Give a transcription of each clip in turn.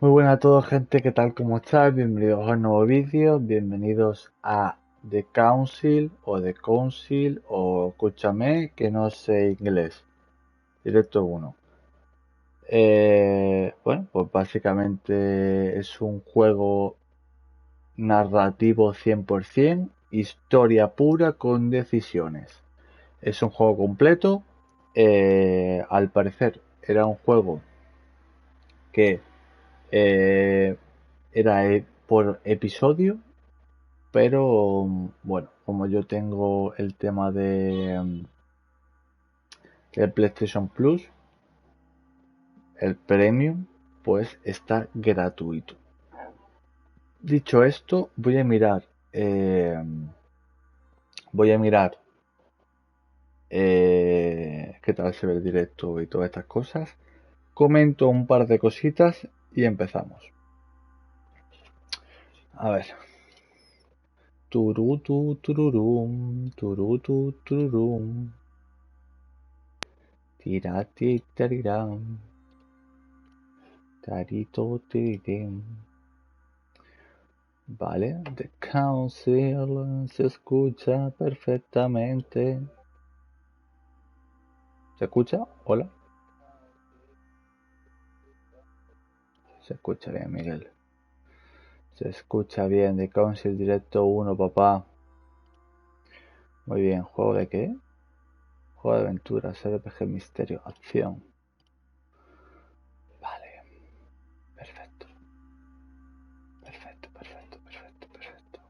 Muy buenas a todos, gente, ¿qué tal? ¿Cómo estáis? Bienvenidos a un nuevo vídeo, bienvenidos a The Council o The Council o escúchame que no sé inglés, Directo uno. Bueno, pues básicamente es un juego narrativo 100%, historia pura con decisiones. Es un juego completo, al parecer era un juego que eh, era por episodio. Pero bueno, como yo tengo el tema del PlayStation Plus, el Premium, pues está gratuito. Dicho esto, eh, voy a mirar qué tal se ve el directo y todas estas cosas. Comento un par de cositas y empezamos. A ver. Turutu, tururum, turutu, tururum. Tirati, tariram. Tarito, tiririm. Vale, The Council se escucha perfectamente. ¿Se escucha? Hola. Se escucha bien, Miguel. Se escucha bien. The Council Directo uno, papá. Muy bien. ¿Juego de qué? Juego de aventuras, RPG, misterio, acción. Vale. Perfecto. Perfecto, perfecto, perfecto, perfecto.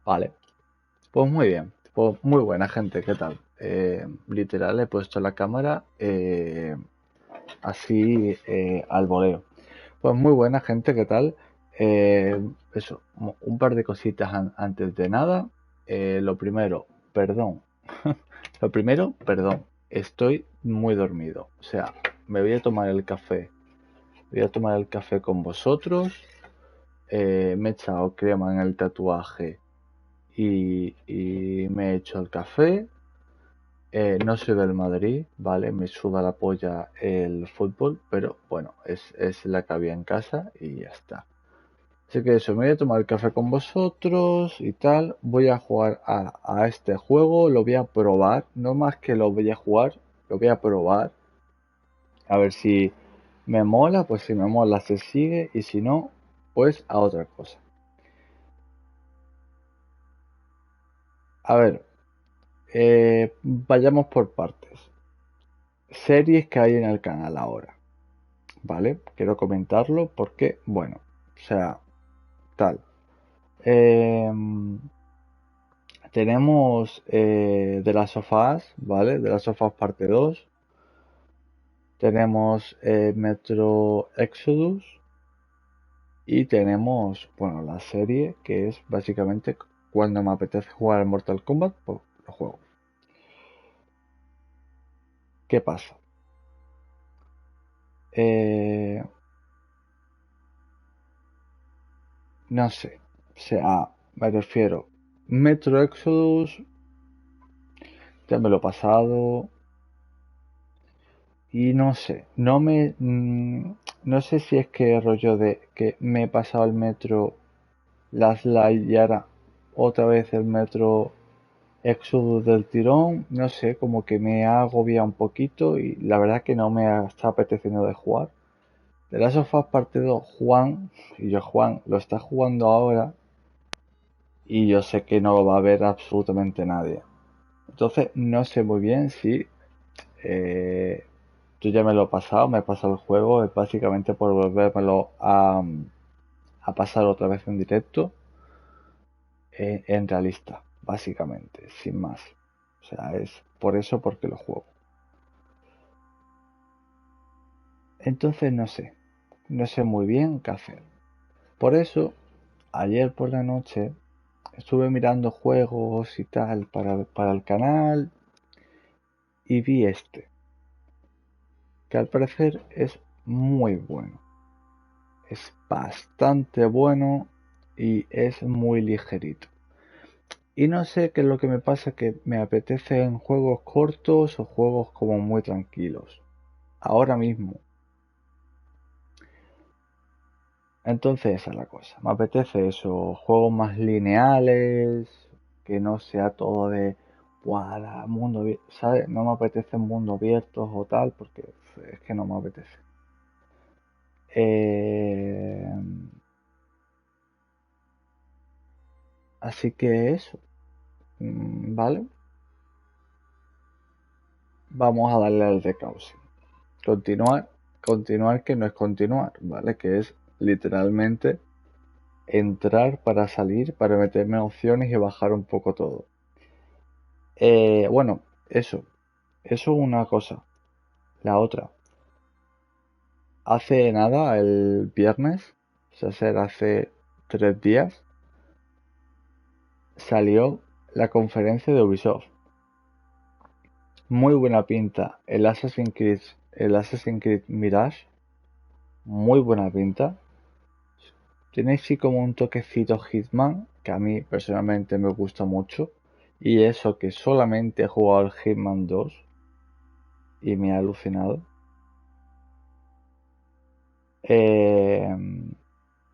Vale. Pues muy bien. Pues muy buena gente, ¿qué tal? Literal, he puesto la cámara así al voleo. Pues muy buena gente, ¿qué tal? Eso, un par de cositas antes de nada. Lo primero, perdón. Lo primero, perdón. Estoy muy dormido. O sea, me voy a tomar el café. Voy a tomar el café con vosotros. Me he echado crema en el tatuaje y me he hecho el café. No soy del Madrid, ¿vale? Me suda la polla el fútbol, pero bueno, es la que había en casa y ya está. Así que eso, me voy a tomar el café con vosotros y tal. Voy a jugar a este juego, lo voy a probar. No más que lo voy a jugar, lo voy a probar. A ver si me mola, pues si me mola se sigue y si no, pues a otra cosa. A ver, vayamos por partes. Series que hay en el canal ahora, ¿vale? Quiero comentarlo porque, bueno, o sea, tal. Em, Tenemos de las sofás, ¿vale? De las sofás parte 2. Tenemos Metro Exodus. Y tenemos, bueno, la serie que es básicamente cuando me apetece jugar al Mortal Kombat, pues lo juego. ¿Qué pasa? Eh, no sé. O sea, me refiero. Metro Exodus, ya me lo he pasado. Y no sé, no sé si es que rollo de que me he pasado el metro Last Light y ahora otra vez el metro Exodus del tirón, no sé, como que me ha agobiado un poquito y la verdad que no me está apeteciendo de jugar. De Last of Us parte 2, Juan, y yo Juan lo está jugando ahora y yo sé que no lo va a ver absolutamente nadie. Entonces no sé muy bien si eh, yo ya me lo he pasado, me he pasado el juego, es básicamente por volvérmelo a pasar otra vez en directo, en realista, básicamente, sin más. O sea, es por eso porque lo juego. Entonces no sé muy bien qué hacer. Por eso, ayer por la noche estuve mirando juegos y tal para el canal y vi este, que al parecer es muy bueno. Es bastante bueno y es muy ligerito. Y no sé qué es lo que me pasa, que me apetece en juegos cortos o juegos como muy tranquilos. Ahora mismo. Entonces esa es la cosa. Me apetece eso, juegos más lineales, que no sea todo de, ¡buah, mundo, ¿sabes? No me apetece mundo abiertos o tal, porque es que no me apetece. Eh, Así que eso, ¿vale? Vamos a darle al recauche. Continuar, continuar que no es continuar, ¿vale? Que es literalmente entrar para salir, para meterme en opciones y bajar un poco todo. Bueno, eso es una cosa. La otra, hace nada, el viernes, o sea, hace 3 días, salió la conferencia de Ubisoft. Muy buena pinta. El Assassin's Creed Mirage, muy buena pinta. Tiene así como un toquecito Hitman, que a mí personalmente me gusta mucho. Y eso que solamente he jugado al Hitman 2 y me ha alucinado. Eh,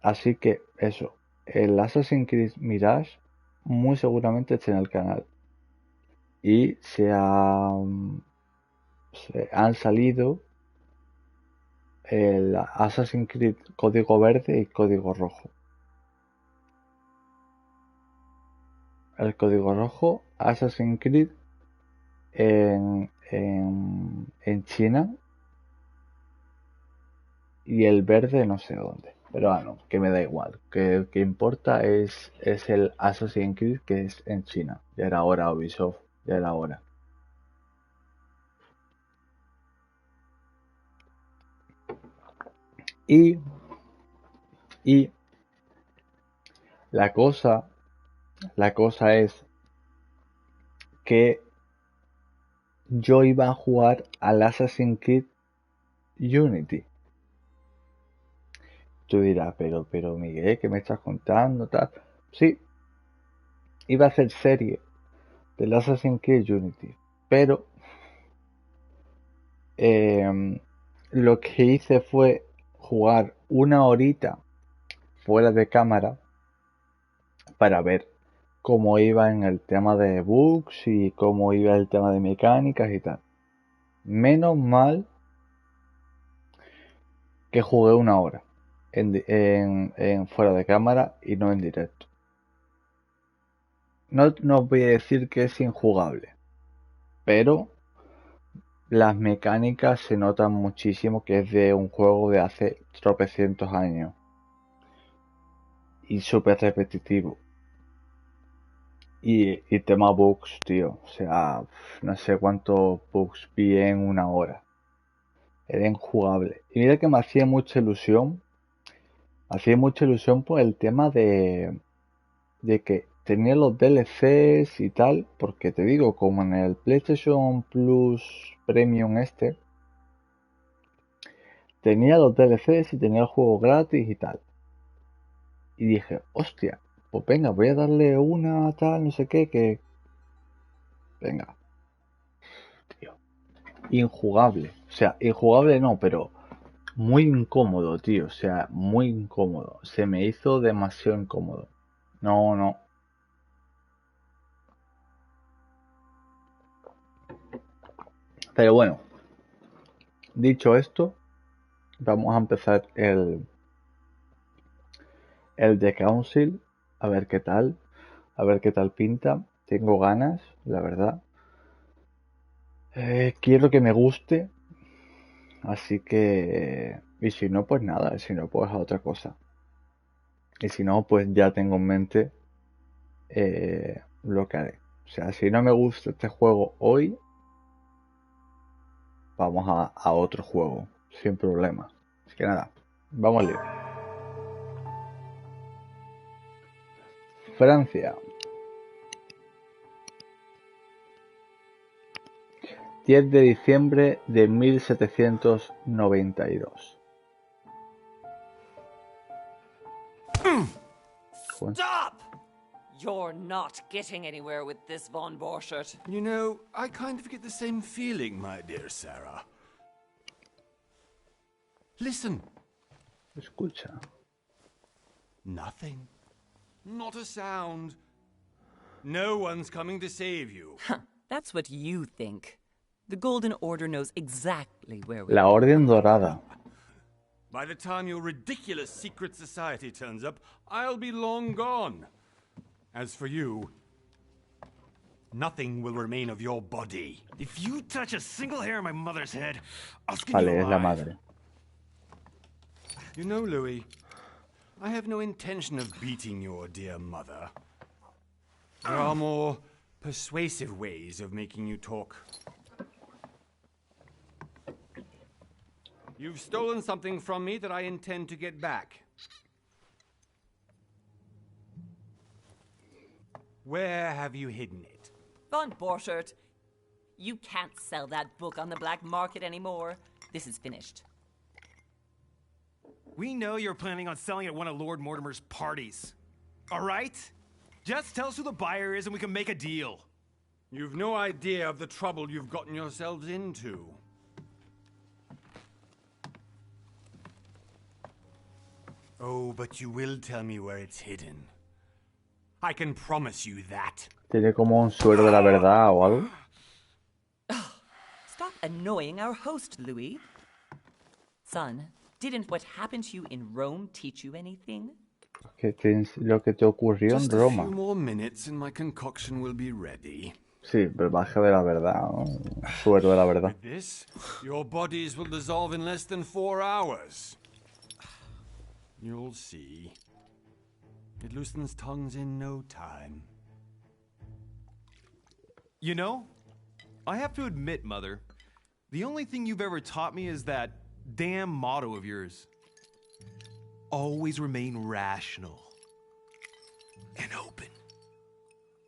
Así que eso, el Assassin's Creed Mirage muy seguramente esté en el canal. Y se han salido el Assassin's Creed código verde y código rojo. El código rojo, Assassin's Creed en China, y el verde no sé dónde. Pero bueno, que me da igual. Que el que importa es el Assassin's Creed que es en China. Ya era hora, Ubisoft, ya era hora. Y, y la cosa, la cosa es que yo iba a jugar al Assassin's Creed Unity. Tú dirás, pero Miguel, ¿qué me estás contando? Tal. Sí, iba a hacer serie del Assassin's Creed Unity, pero lo que hice fue jugar una horita fuera de cámara para ver cómo iba en el tema de bugs y cómo iba el tema de mecánicas y tal. Menos mal que jugué una hora en fuera de cámara y no en directo. No voy a decir que es injugable, pero las mecánicas se notan muchísimo que es de un juego de hace tropecientos años y súper repetitivo. Y tema bugs, tío. O sea, no sé cuántos bugs vi en una hora. Era injugable. Y mira que me hacía mucha ilusión. Hacía mucha ilusión por el tema de que tenía los DLCs y tal. Porque te digo, como en el PlayStation Plus Premium tenía los DLCs y tenía el juego gratis y tal. Y dije, hostia, pues venga, voy a darle una tal, no sé qué, que... Venga, tío. Injugable. O sea, injugable no, pero muy incómodo, tío. O sea, muy incómodo. Se me hizo demasiado incómodo. No, no. Pero bueno, dicho esto, vamos a empezar el The Council. A ver qué tal. A ver qué tal pinta. Tengo ganas, la verdad. Quiero que me guste. Así que... Y si no, pues nada. Si no, pues a otra cosa. Y si no, pues ya tengo en mente lo que haré. O sea, si no me gusta este juego hoy, vamos a otro juego, sin problema. Así que nada, vamos al lío. Francia, 10 de diciembre de 1792. Stop! You're not getting anywhere with this Von Borchert. You know, I kind of get the same feeling, my dear Sarah. Listen. Escucha. Nothing. Not a sound. No one's coming to save you. Huh, that's what you think. The Golden Order knows exactly where we La are. Orden Dorada. By the time your ridiculous secret society turns up, I'll be long gone. As for you, nothing will remain of your body. If you touch a single hair on my mother's head, I'll skin Vale, you es la alive. madre. You know, Louis, I have no intention of beating your dear mother. There are more persuasive ways of making you talk. You've stolen something from me that I intend to get back. Where have you hidden it? Von Borchert, you can't sell that book on the black market anymore. This is finished. We know you're planning on selling at one of Lord Mortimer's parties. All right? Just tell us who the buyer is and we can make a deal. You've no idea of the trouble you've gotten yourselves into. Oh, but you will tell me where it's hidden. I can promise you that. Tiene como un suero de la verdad o algo. Stop annoying our host, Louis. Son, didn't what happened to you in Rome teach you anything? Lo que te ocurrió en Just a Roma. few more minutes and my concoction will be ready. Sí, brebaje de la verdad, ¿no? Suero de la verdad. With this, your bodies will dissolve in less than 4 hours. You'll see. It loosens tongues in no time. You know, I have to admit, Mother, the only thing you've ever taught me is that damn motto of yours. Always remain rational. And open.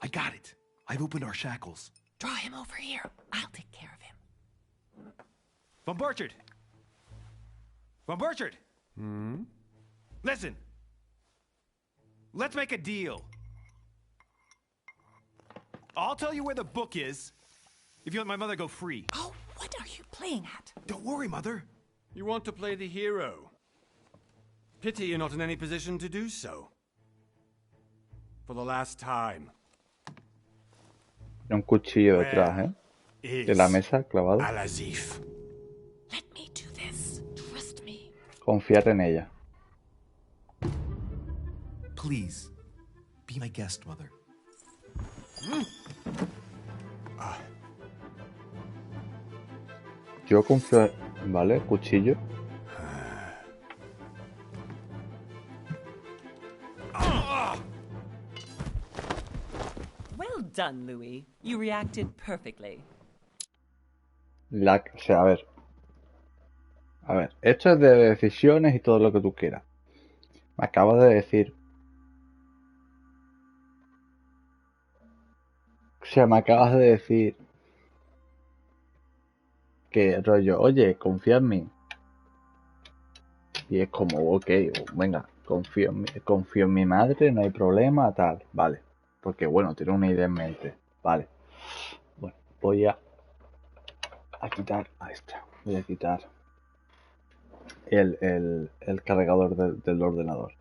I got it. I've opened our shackles. Draw him over here. I'll take care of him. Von Borchert! Von Borchert! Hmm? Listen. Let's make a deal. I'll tell you where the book is if you let my mother go free. Oh, what are you playing at? Don't worry, Mother. You want to play the hero. Pity you're not in any position to do so. For the last time. Un cuchillo detrás, ¿eh? De la mesa, clavado. Al-Azif. Let me do this. Trust me. Confiar en ella. Please, be my guest, Mother. Yo confío... Vale, cuchillo. Well done, Louis. You reacted perfectly. O sea, a ver. A ver, esto es de decisiones y todo lo que tú quieras. Me acabas de decir... O sea, me acabas de decir... Que rollo, oye, confía en mí. Y es como, ok, venga, confío en mi madre, no hay problema, tal, vale. Porque bueno, tiene una idea en mente, vale. Bueno, voy a quitar, ahí está, voy a quitar el cargador del ordenador.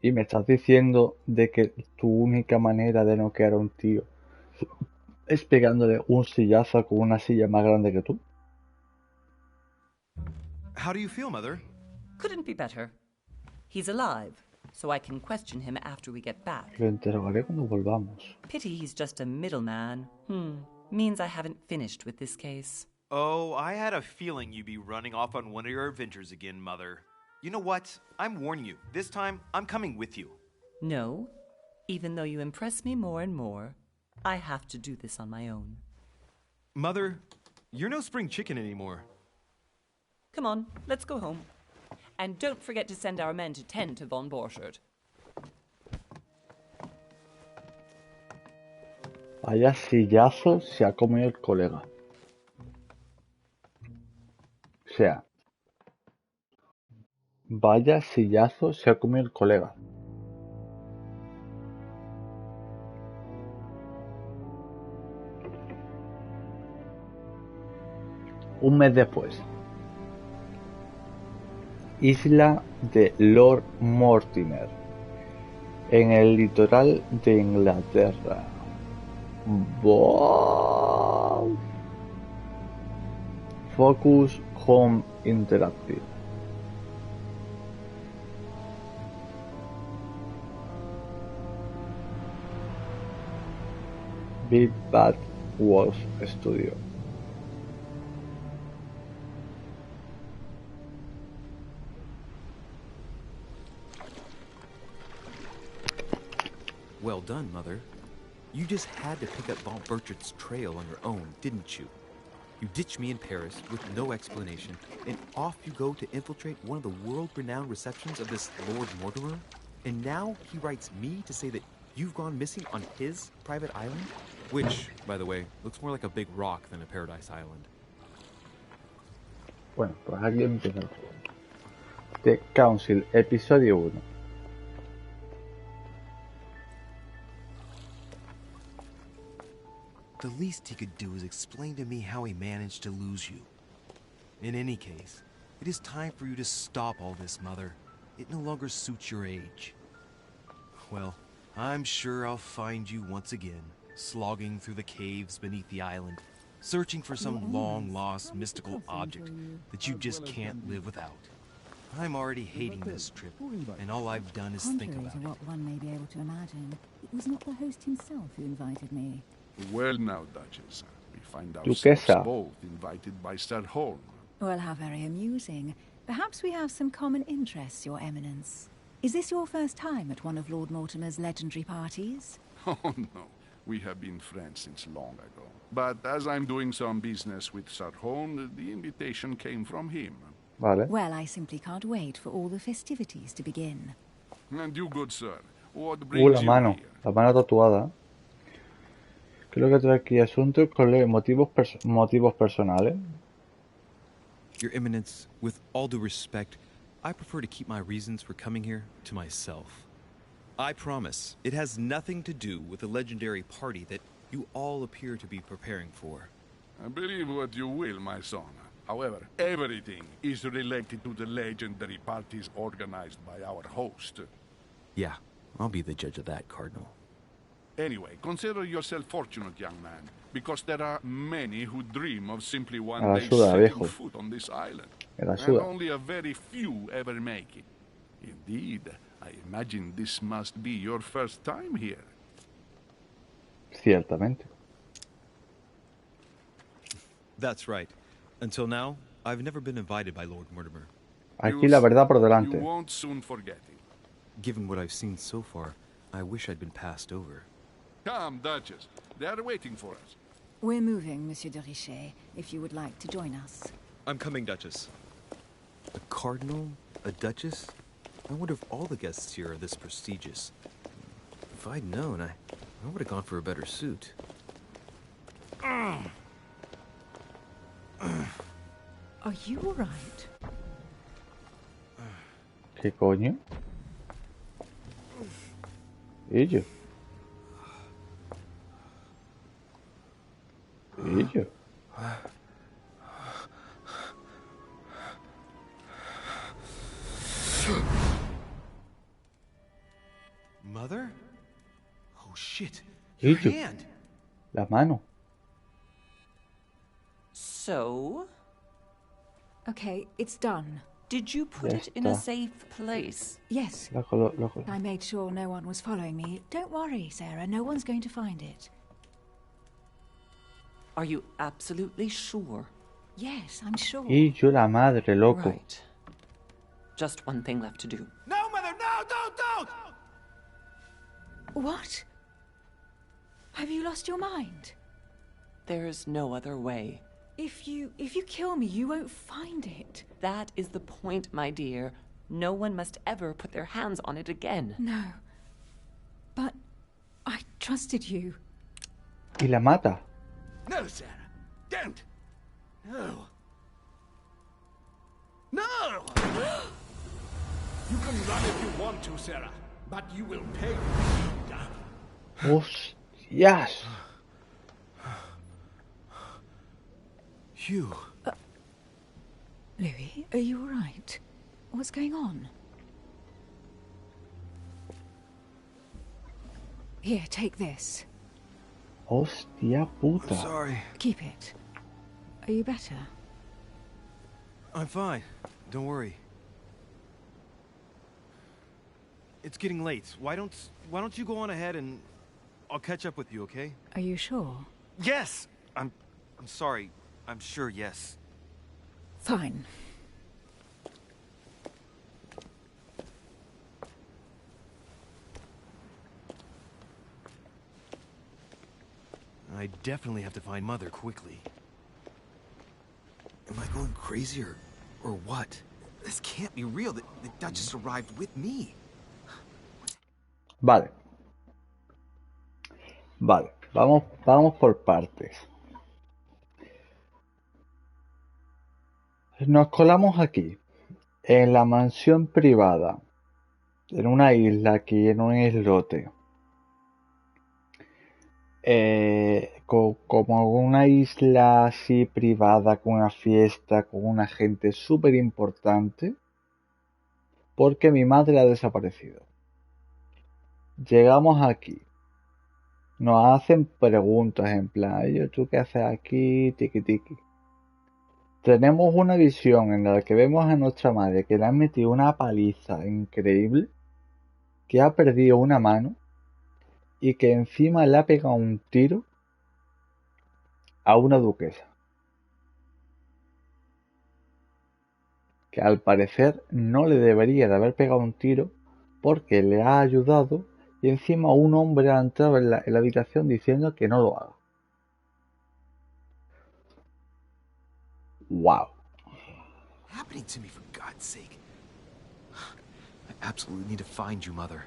Y me estás diciendo de que tu única manera de noquear a un tío es pegándole un sillazo con una silla más grande que tú. How do you feel, Mother? Couldn't be better. He's alive, so I can question him after we get back. Lo interrogaré cuando volvamos. Pity he's just a middleman. Means I haven't finished with this case. Oh, I had a feeling you'd be running off on one of your adventures again, Mother. You know what? I'm warning you. This time, I'm coming with you. No, even though you impress me more and more, I have to do this on my own. Mother, you're no spring chicken anymore. Come on, let's go home. And don't forget to send our men to tend to Von Borchert. Vaya sillazo se ha comido el colega. O sea, vaya sillazo se ha comido el colega. Un mes después. Isla de Lord Mortimer. en el litoral de Inglaterra. Wow. Focus Home Interactive. Big Bad Wolf Studio. Well done, Mother. You just had to pick up Von Burchard's trail on your own, didn't you? You ditched me in Paris with no explanation, and off you go to infiltrate one of the world-renowned receptions of this Lord Mortimer? And now he writes me to say that you've gone missing on his private island? Which, by the way, looks more like a big rock than a paradise island. Bueno, pues aquí empieza el juego. The Council, episodio 1. The least he could do is explain to me how he managed to lose you. In any case, it is time for you to stop all this, Mother. It no longer suits your age. Well, I'm sure I'll find you once again, slogging through the caves beneath the island, searching for some long-lost mystical object that you just can't live without. I'm already hating this trip, and all I've done is think Contrary about to what it. one may be able to imagine, it was not the host himself who invited me. Well now, Duchess, we find Duquesa. ourselves both invited by Sir Holm. Well, how very amusing. Perhaps we have some common interests, Your Eminence. Is this your first time at one of Lord Mortimer's legendary parties? Oh no, we have been friends since long ago. But as I'm doing some business with Sir Holm, the invitation came from him. Vale. Well, I simply can't wait for all the festivities to begin. And you, good sir, what La brings you mano. here? La mano tatuada. Creo que trae aquí asuntos con motivos personales. Your Eminence, with all due respect, I prefer to keep my reasons for coming here to myself. I promise, it has nothing to do with the legendary party that you all appear to be preparing for. Believe what you will, my son. However, everything is related to the legendary parties organized by our host. Yeah, I'll be the judge of that, Cardinal. Anyway, consider yourself fortunate, young man, because there are many who dream of simply one A la day suda, setting viejo. foot on this island. A la And suda. only a very few ever make it. Indeed, I imagine this must be your first time here. Ciertamente. That's right. Until now, I've never been invited by Lord Mortimer. Aquí la verdad por You delante. won't soon forget it. Given what I've seen so far, I wish I'd been passed over. Come, Duchess. They are waiting for us. We're moving, Monsieur de Richet, if you would like to join us. I'm coming, Duchess. A cardinal? A duchess? I wonder if all the guests here are this prestigious. If I'd known, I would have gone for a better suit. Are you all right? ¿Qué coño? ¿Y yo? ¿Y yo? Mother? Oh shit! ¿Y Your yo? hand! La mano. So, Okay, it's done. did you put Ya it in a está. safe place? Yes, Lo- I made sure no one was following me. Don't worry, Sarah, no one's going to find it. Are you absolutely sure? Yes, I'm sure. Y yo la madre, loco. Right. Just one thing left to do. No, Mother, no, don't! What? Have you lost your mind? There's no other way. If you kill me, you won't find it. That is the point, my dear. No one must ever put their hands on it again. No. But I trusted you. Y la mata. No, Sarah, don't! No. No! You can run if you want to, Sarah, but you will pay. ¡Hostias! Hugh. Louis, are you all right? What's going on? Here, take this. Hostia puta. Sorry. Keep it. Are you better? I'm fine. Don't worry. It's getting late. Why don't you go on ahead and I'll catch up with you, okay? Are you sure? Yes. I'm sorry. I'm sure, yes. Fine. I definitely have to find Mother quickly. Am I going crazy or what? This can't be real. The Duchess arrived with me. Vale. Vale. Vamos por partes. Nos colamos aquí, en la mansión privada, en una isla aquí, en un islote. Como una isla así privada, con una fiesta, con una gente súper importante, porque mi madre ha desaparecido. Llegamos aquí, nos hacen preguntas en plan, oye, ¿tú qué haces aquí? Tiki tiki. Tenemos una visión en la que vemos a nuestra madre que le han metido una paliza increíble, que ha perdido una mano y que encima le ha pegado un tiro a una duquesa, que al parecer no le debería de haber pegado un tiro porque le ha ayudado y encima un hombre ha entrado en la habitación diciendo que no lo haga. ¡Wow! Happening to me, for God's sake. I absolutely need to find you, Mother.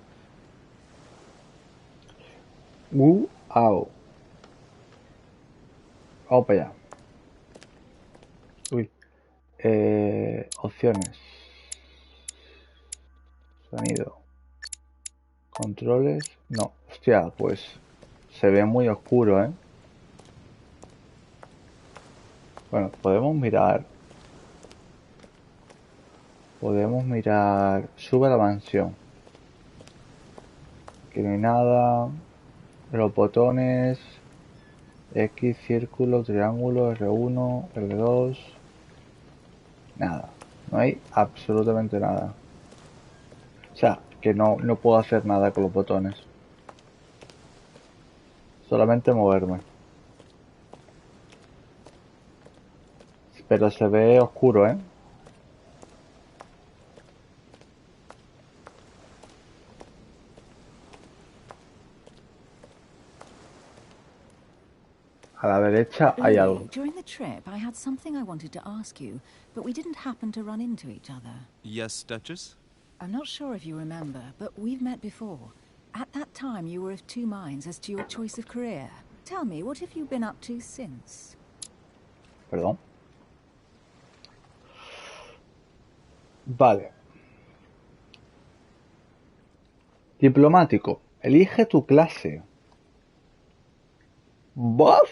¡Wow! Vamos para allá. Uy. Opciones. Sonido. Controles. No. Hostia, pues se ve muy oscuro, ¿eh? Bueno, podemos mirar. Sube a la mansión. Aquí no hay nada. Los botones. X, círculo, triángulo, R1, R2. Nada. No hay absolutamente nada. O sea, que no puedo hacer nada con los botones. Solamente moverme. Pero se ve oscuro, ¿eh? A la derecha hay algo. Louis, during the trip, I had something I wanted to ask you, but we didn't happen to run into each other. Yes, Duchess? I'm not sure if you remember, but we've met before. At that time, you were of two minds as to your choice of career. Tell me, what have you been up to since? Perdón. Vale. Diplomático. Elige tu clase. ¿Vos?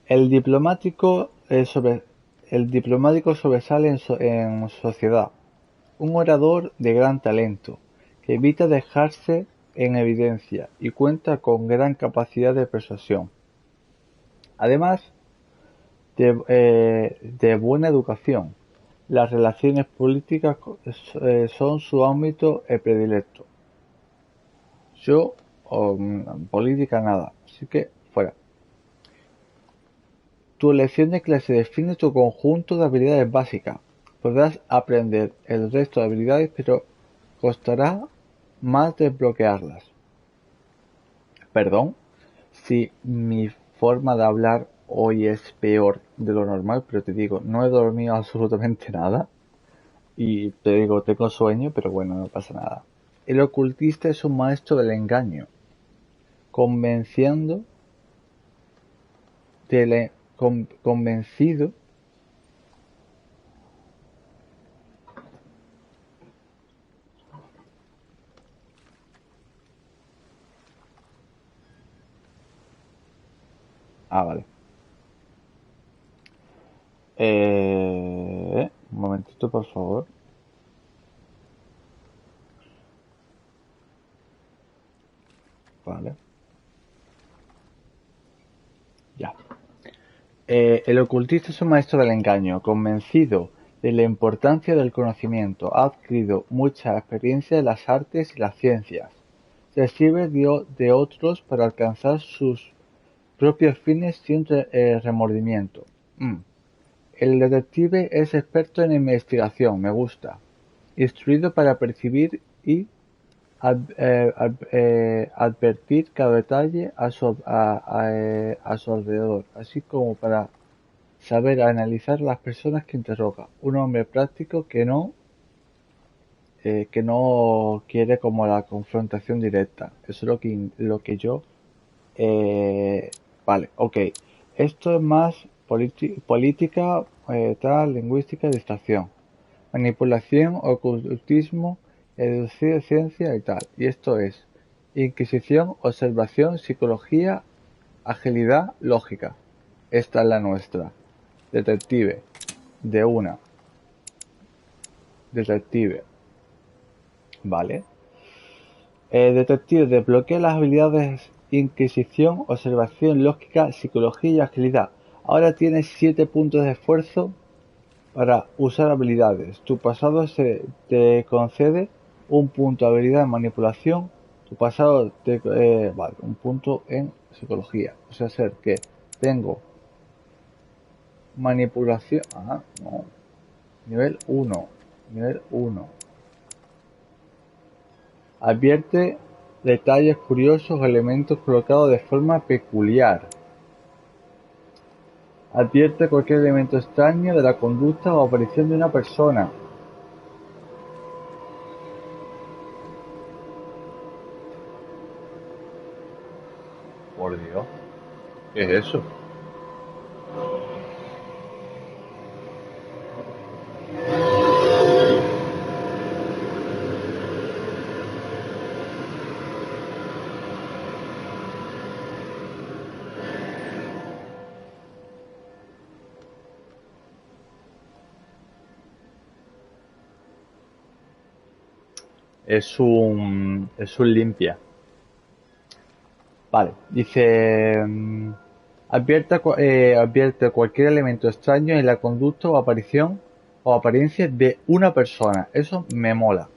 El diplomático sobresale en sociedad. Un orador de gran talento, que evita dejarse en evidencia y cuenta con gran capacidad de persuasión. Además de buena educación, las relaciones políticas son su ámbito predilecto. Yo, política nada, así que fuera. Tu elección de clase define tu conjunto de habilidades básicas. Podrás aprender el resto de habilidades, pero costará más desbloquearlas. Perdón si mi forma de hablar hoy es peor de lo normal, pero te digo, no he dormido absolutamente nada. Y te digo, tengo sueño, pero bueno, no pasa nada. El ocultista es un maestro del engaño, convencido vale. Un momentito, por favor. Vale. El ocultista es un maestro del engaño, convencido de la importancia del conocimiento. Ha adquirido mucha experiencia en las artes y las ciencias. Se sirve de otros para alcanzar sus propios fines sin remordimiento. El detective es experto en investigación, me gusta. Instruido para percibir y advertir cada detalle a su alrededor, así como para saber analizar las personas que interroga. Un hombre práctico que no quiere como la confrontación directa. Eso es lo que yo... vale, ok. Esto es más política, lingüística, distracción. Manipulación, ocultismo, ciencia y tal. Y esto es inquisición, observación, psicología, agilidad, lógica. Esta es la nuestra. Detective. De una. Detective. Vale. Detective desbloquea las habilidades inquisición, observación, lógica, psicología y agilidad. Ahora tienes 7 puntos de esfuerzo para usar habilidades. Tu pasado te concede un punto de habilidad en manipulación. Tu pasado vale, un punto en psicología. O sea, ser que tengo manipulación. Ah, no. Nivel 1. Nivel 1. Advierte detalles curiosos o elementos colocados de forma peculiar. Advierte cualquier elemento extraño de la conducta o aparición de una persona. Por Dios. ¿Qué es eso? Es un limpia. Vale, dice advierte cualquier elemento extraño en la conducta o aparición o apariencia de una persona. Eso me mola.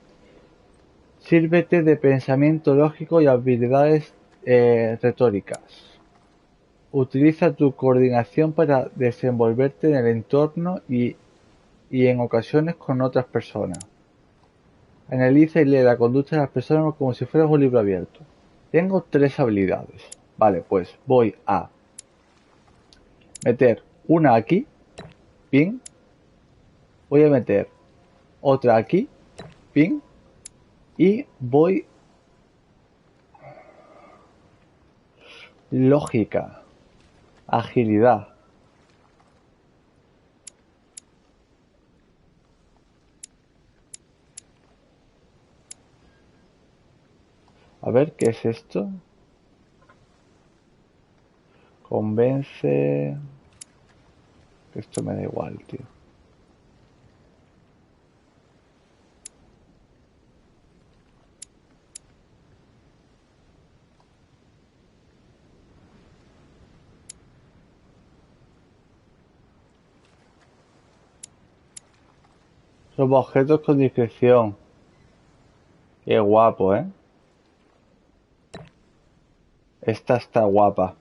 Sírvete de pensamiento lógico y habilidades retóricas. Utiliza tu coordinación para desenvolverte en el entorno y en ocasiones con otras personas. Analiza y lee la conducta de las personas como si fueras un libro abierto. Tengo 3 habilidades. Vale, pues voy a meter una aquí, ping. Voy a meter otra aquí, ping. Y voy lógica, agilidad. A ver, ¿qué es esto? Convence... Esto me da igual, tío. Roba objetos con discreción. Qué guapo, ¿eh? Esta está guapa.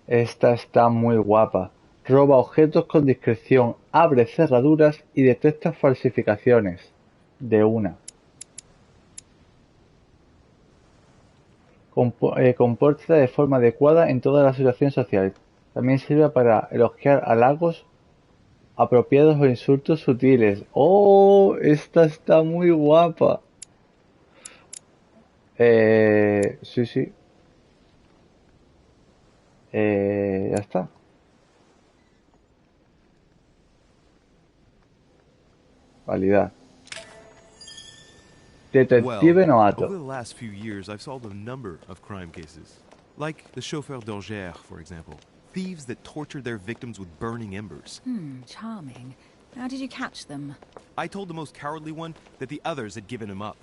Esta está muy guapa. Roba objetos con discreción, abre cerraduras y detecta falsificaciones. De una. Compórtate de forma adecuada en todas las situaciones sociales. También sirve para elogiar halagos apropiados o insultos sutiles. ¡Oh! Esta está muy guapa. Sí, sí. Ya está. Validar. Well, Detective over novato. the last few years, I've solved a number of crime cases. Like the chauffeur d'Angers, for example. Thieves that tortured their victims with burning embers. Charming. How did you catch them? I told the most cowardly one that the others had given him up.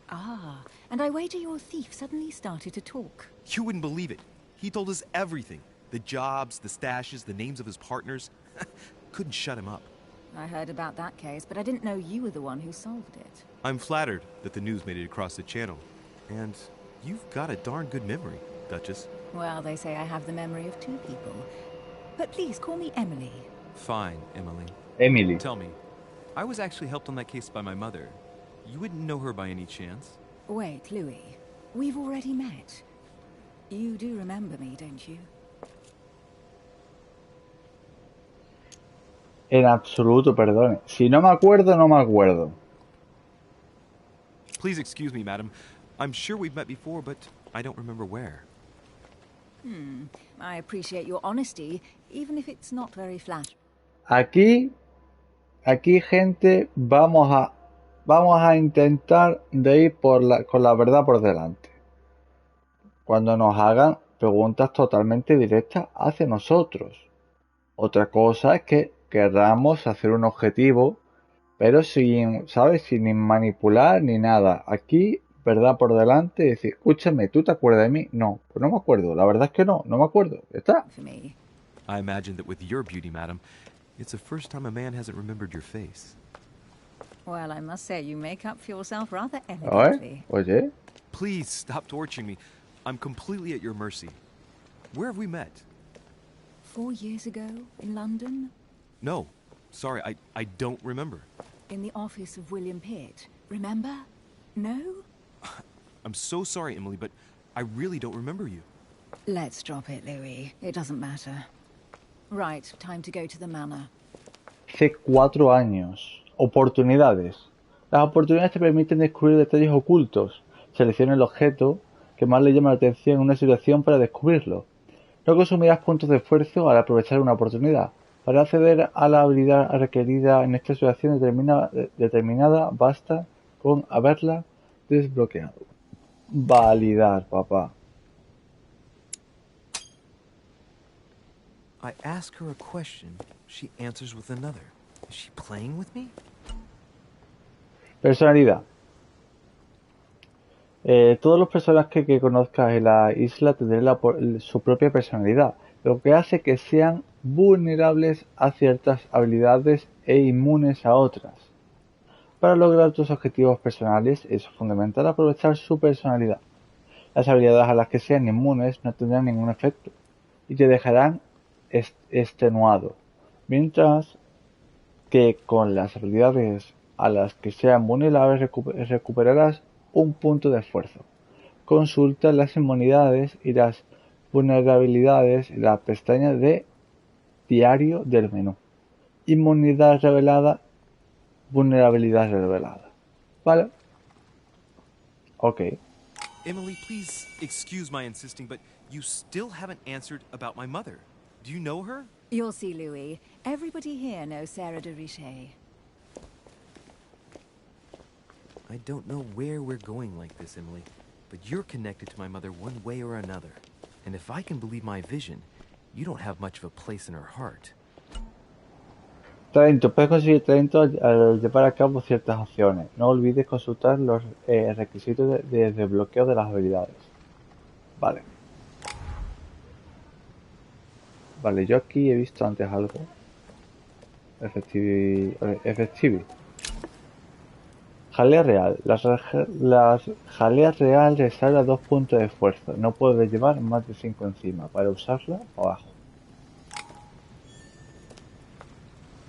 Ah, and I wager your thief suddenly started to talk. You wouldn't believe it. He told us everything. The jobs, the stashes, the names of his partners. Couldn't shut him up. I heard about that case, but I didn't know you were the one who solved it. I'm flattered that the news made it across the channel. And you've got a darn good memory, Duchess. Well, they say I have the memory of two people. But please call me Emily. Fine, Emily. Emily. Tell me, I was actually helped on that case by my mother. You wouldn't know her by any chance? Wait, Louis. We've already met. You do remember me, don't you? En absoluto, perdone. Si no me acuerdo, no me acuerdo. Please excuse me, madam. I'm sure we've met before, but I don't remember where. I appreciate your honesty, even if it's not very flattering. Aquí, gente, vamos a intentar de ir con la verdad por delante. Cuando nos hagan preguntas totalmente directas hacia nosotros. Otra cosa es que querramos hacer un objetivo, pero sin, ¿sabes? Sin ni manipular ni nada. Aquí, verdad por delante, decir, escúchame, ¿tú te acuerdas de mí? No, pues no me acuerdo. La verdad es que no me acuerdo. Ya está. For me. I imagine that with your beauty, madam, it's the first time a man hasn't remembered your face. Well, I must say, you make up for yourself rather Oye, elegantly. oye. Please stop torturing me. I'm completely at your mercy. Where have we met? 4 years ago, in London, No. Sorry, I don't remember. in the office of William Pitt. Remember? No? I'm so sorry, Emily, but I really don't remember you. Let's drop it, Louis. It doesn't matter. Right, time to go to the manor. Hace 4 años. Oportunidades. Las oportunidades te permiten descubrir detalles ocultos. Selecciona el objeto que más le llama la atención en una situación para descubrirlo. No consumirás puntos de esfuerzo al aprovechar una oportunidad. Para acceder a la habilidad requerida en esta situación determinada, basta con haberla desbloqueado. Validar, papá. I ask her a question, she answers with another. Is she playing with me? Personalidad. Todos los personajes que conozcas en la isla tendrán su propia personalidad, lo que hace que sean vulnerables a ciertas habilidades e inmunes a otras. Para lograr tus objetivos personales es fundamental aprovechar su personalidad. Las habilidades a las que sean inmunes no tendrán ningún efecto y te dejarán extenuado, mientras que con las habilidades a las que sean vulnerables recuperarás un punto de esfuerzo. Consulta las inmunidades y las vulnerabilidades en la pestaña de diario del menú. Inmunidad revelada, vulnerabilidad revelada. ¿Vale? Ok. Emily, please excuse my insisting, but you still haven't answered about my mother. Do you know her? You'll see, Louis. Everybody here knows Sarah de Richet. I don't know where we're going like this, Emily, but you're connected to my mother one way or another. And if I can believe my vision, you don't have much of a place in her heart. Talento. Puedes conseguir talento al llevar a cabo ciertas acciones. No olvides consultar los requisitos de desbloqueo de las habilidades. Vale. Vale, yo aquí he visto antes algo. Efectivi. Jalea real. Las jaleas real restauran 2 puntos de esfuerzo. No puedes llevar más de 5 encima. Para usarla, abajo.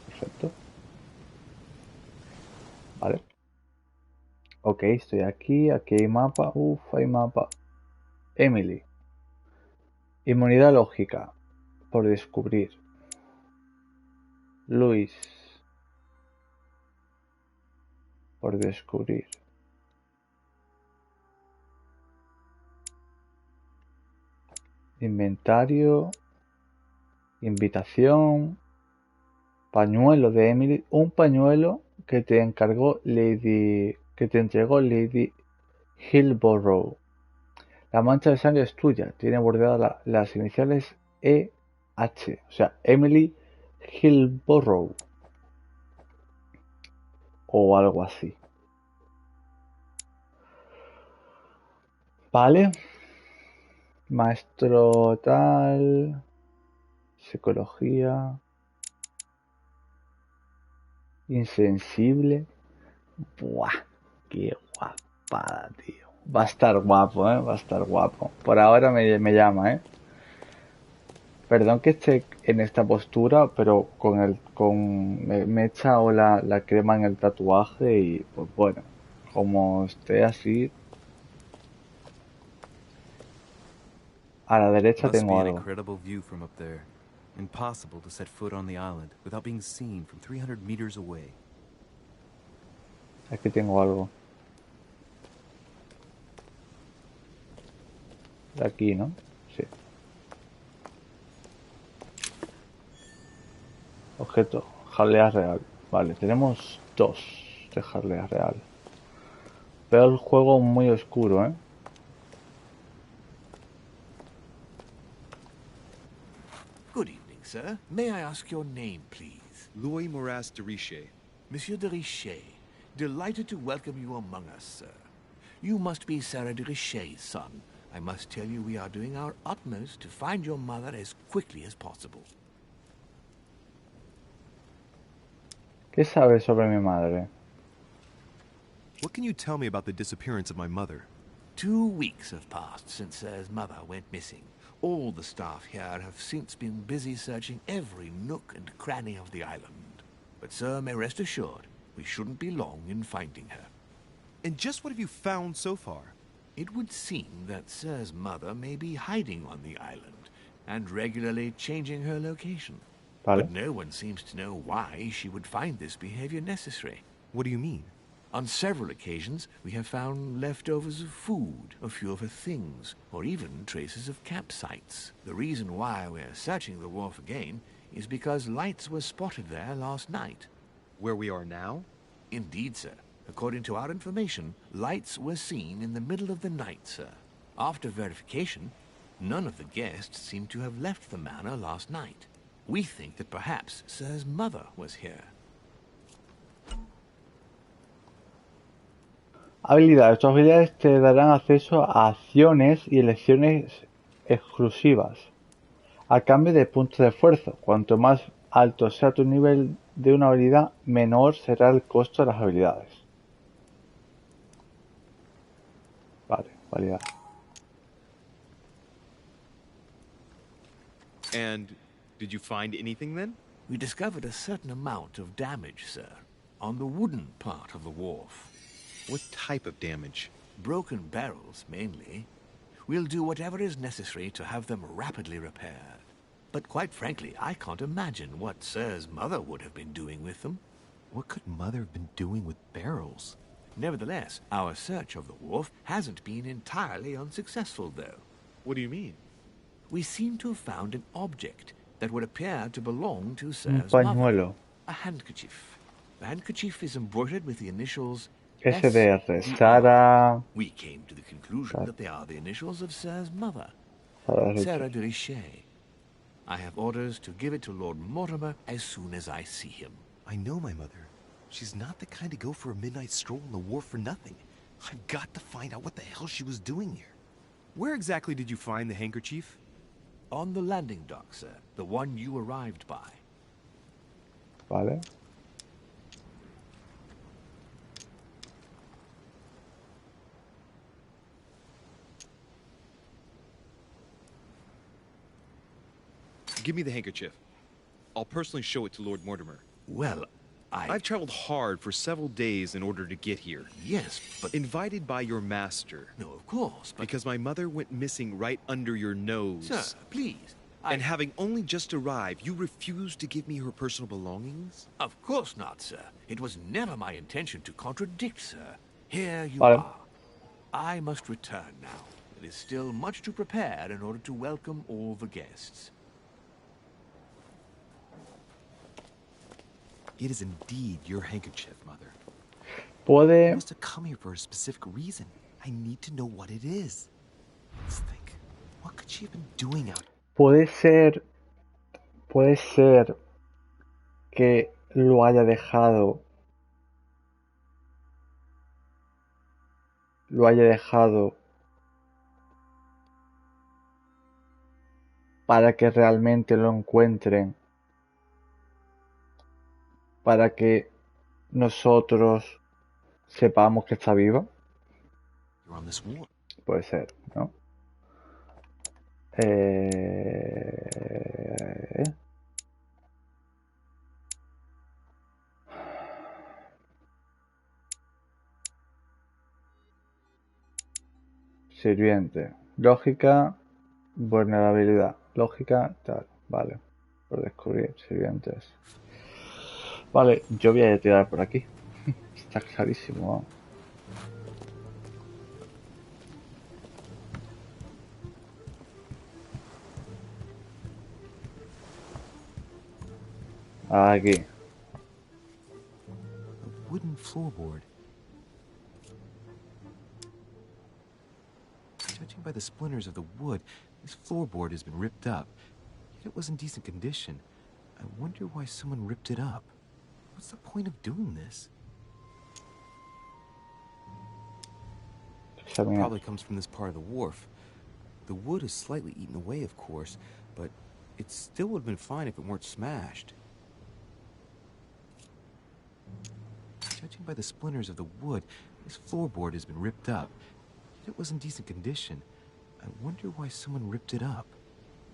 Perfecto. Vale. Ok, estoy aquí. Aquí hay mapa. Uf, hay mapa. Emily. Inmunidad lógica. Por descubrir. Luis. Por descubrir. Inventario. Invitación. Pañuelo de Emily. Un pañuelo que te entregó Lady Hillborough. La mancha de sangre es tuya. Tiene bordeadas las iniciales EH. O sea, Emily Hillborough. O algo así. Vale. Maestro tal. Psicología. Insensible. Buah, qué guapada, tío. Va a estar guapo, Va a estar guapo. Por ahora me llama, Perdón que esté en esta postura, pero me he echado la crema en el tatuaje y pues bueno, como esté así, a la derecha Must be tengo an algo. incredible view from up there. Impossible to set foot on the island without being seen from 300 meters away. Aquí tengo algo. De aquí, ¿no? Sí. Objeto, jalea real. Vale, tenemos 2 de jalea real. Veo el juego muy oscuro, Good evening, sir. May I ask your name, please? Louis Moras de Riche. Monsieur de Richet. Delighted to welcome you among us, sir. You must be Sarah de Richet's son. I must tell you we are doing our utmost to find your mother as quickly as possible. ¿Qué sabes sobre mi madre? What can you tell me about the disappearance of my mother? 2 weeks have passed since Sir's mother went missing. All the staff here have since been busy searching every nook and cranny of the island. But Sir may rest assured, we shouldn't be long in finding her. And just what have you found so far? It would seem that Sir's mother may be hiding on the island and regularly changing her location. Vale. But no one seems to know why she would find this behavior necessary. What do you mean? On several occasions, we have found leftovers of food, a few of her things, or even traces of campsites. The reason why we're searching the wharf again is because lights were spotted there last night. Where we are now? Indeed, sir. According to our information, lights were seen in the middle of the night, sir. After verification, none of the guests seem to have left the manor last night. We think that perhaps Sir's mother was here. Habilidades. Tus habilidades te darán acceso a acciones y elecciones exclusivas, a cambio de puntos de esfuerzo. Cuanto más alto sea tu nivel de una habilidad, menor será el costo de las habilidades. Vale, validar. And did you find anything then? We discovered a certain amount of damage, sir, on the wooden part of the wharf. What type of damage? Broken barrels, mainly. We'll do whatever is necessary to have them rapidly repaired. But quite frankly, I can't imagine what Sir's mother would have been doing with them. What could Mother have been doing with barrels? Nevertheless, our search of the wharf hasn't been entirely unsuccessful, though. What do you mean? We seem to have found an object that would appear to belong to Un Sir's mother. pañuelo. A handkerchief. The handkerchief is embroidered with the initials SDR. Sara. We came to the conclusion that they are the initials of Sir's mother, Sara. Sarah de Richet. I have orders to give it to Lord Mortimer as soon as I see him. I know my mother. She's not the kind to go for a midnight stroll on the wharf for nothing. I've got to find out what the hell she was doing here. Where exactly did you find the handkerchief? On the landing dock, sir. The one you arrived by. Vale. Give me the handkerchief. I'll personally show it to Lord Mortimer. Well, I've traveled hard for several days in order to get here. Yes, but... Invited by your master. No, of course, but... Because my mother went missing right under your nose. Sir, please. And having only just arrived, you refused to give me her personal belongings? Of course not, sir. It was never my intention to contradict, sir. Here you Vale. are. I must return now. It is still much to prepare in order to welcome all the guests. It is indeed your handkerchief, Mother. You Puede. must have come here for a specific reason. I need to know what it is. Let's think. What could she have been doing out here? Puede ser que lo haya dejado para que realmente lo encuentren, para que nosotros sepamos que está vivo. You're on this war. Puede ser, ¿no? Sirviente. Lógica, vulnerabilidad. Lógica, tal. Vale. Por descubrir sirvientes. Vale, yo voy a tirar por aquí. Está clarísimo. Vamos. Aquí. A wooden floorboard. Judging by the splinters of the wood, this floorboard has been ripped up. Yet it was in decent condition. I wonder why someone ripped it up. What's the point of doing this? Probably comes from this part of the wharf. The wood is slightly eaten away, of course, but it still would have been fine if it weren't smashed. Judging by the splinters of the wood, this floorboard has been ripped up. Yet it was in decent condition. I wonder why someone ripped it up.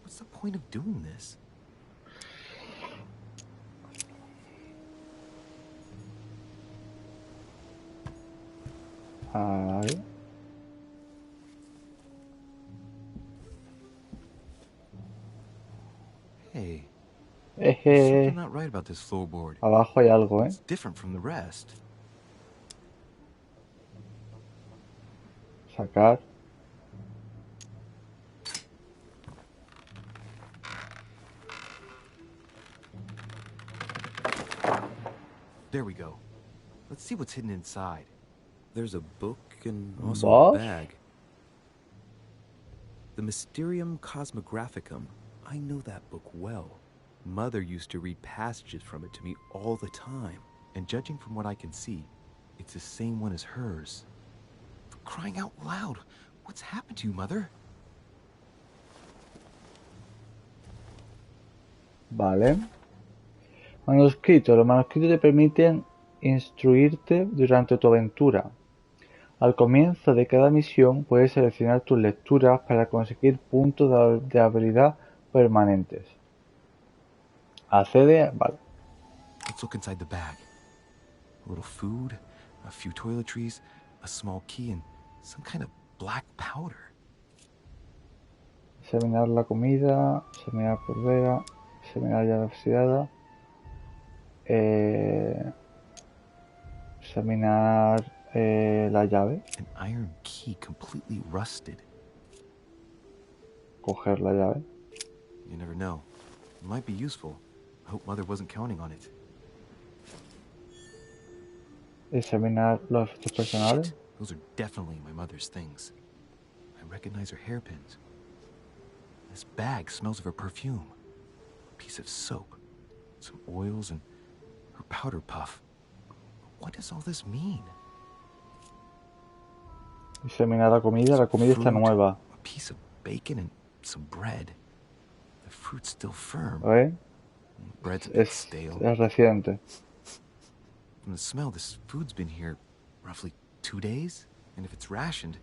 What's the point of doing this? Ahí. Hey, there's something Eje. not right about this floorboard. Abajo hay algo, ¿eh? It's different from the rest. Sacar. There we go. Let's see what's hidden inside. There's a book and also Boss? a bag. The Mysterium Cosmographicum. I know that book well. Mother used to read passages from it to me all the time. And judging from what I can see, it's the same one as hers. For crying out loud, what's happened to you, Mother? Vale. Manuscrito. Los manuscritos te permiten instruirte durante tu aventura. Al comienzo de cada misión puedes seleccionar tus lecturas para conseguir puntos de habilidad permanentes. Accede. Vale. Let's look inside the bag. A little food, a few toiletries, a small key, and some kind of black powder. Examinar la comida. Examinar pulvera. Examinar llave oxidada. Examinar la llave. An iron key completely rusted. Coger la llave. You never know. It might be useful. I hope Mother wasn't counting on it. Examinar los efectos personales. Shit. Those are definitely my mother's things. I recognize her hairpins. This bag smells of her perfume. A piece of soap. Some oils and her powder puff. What does all this mean? Examinar la comida. La comida está nueva. A piece of bacon and some bread. The fruit's still firm. ¿Ves? Bread's a bit Es stale. reciente. From the smell, this food's been here roughly 2 days. And if it's rationed,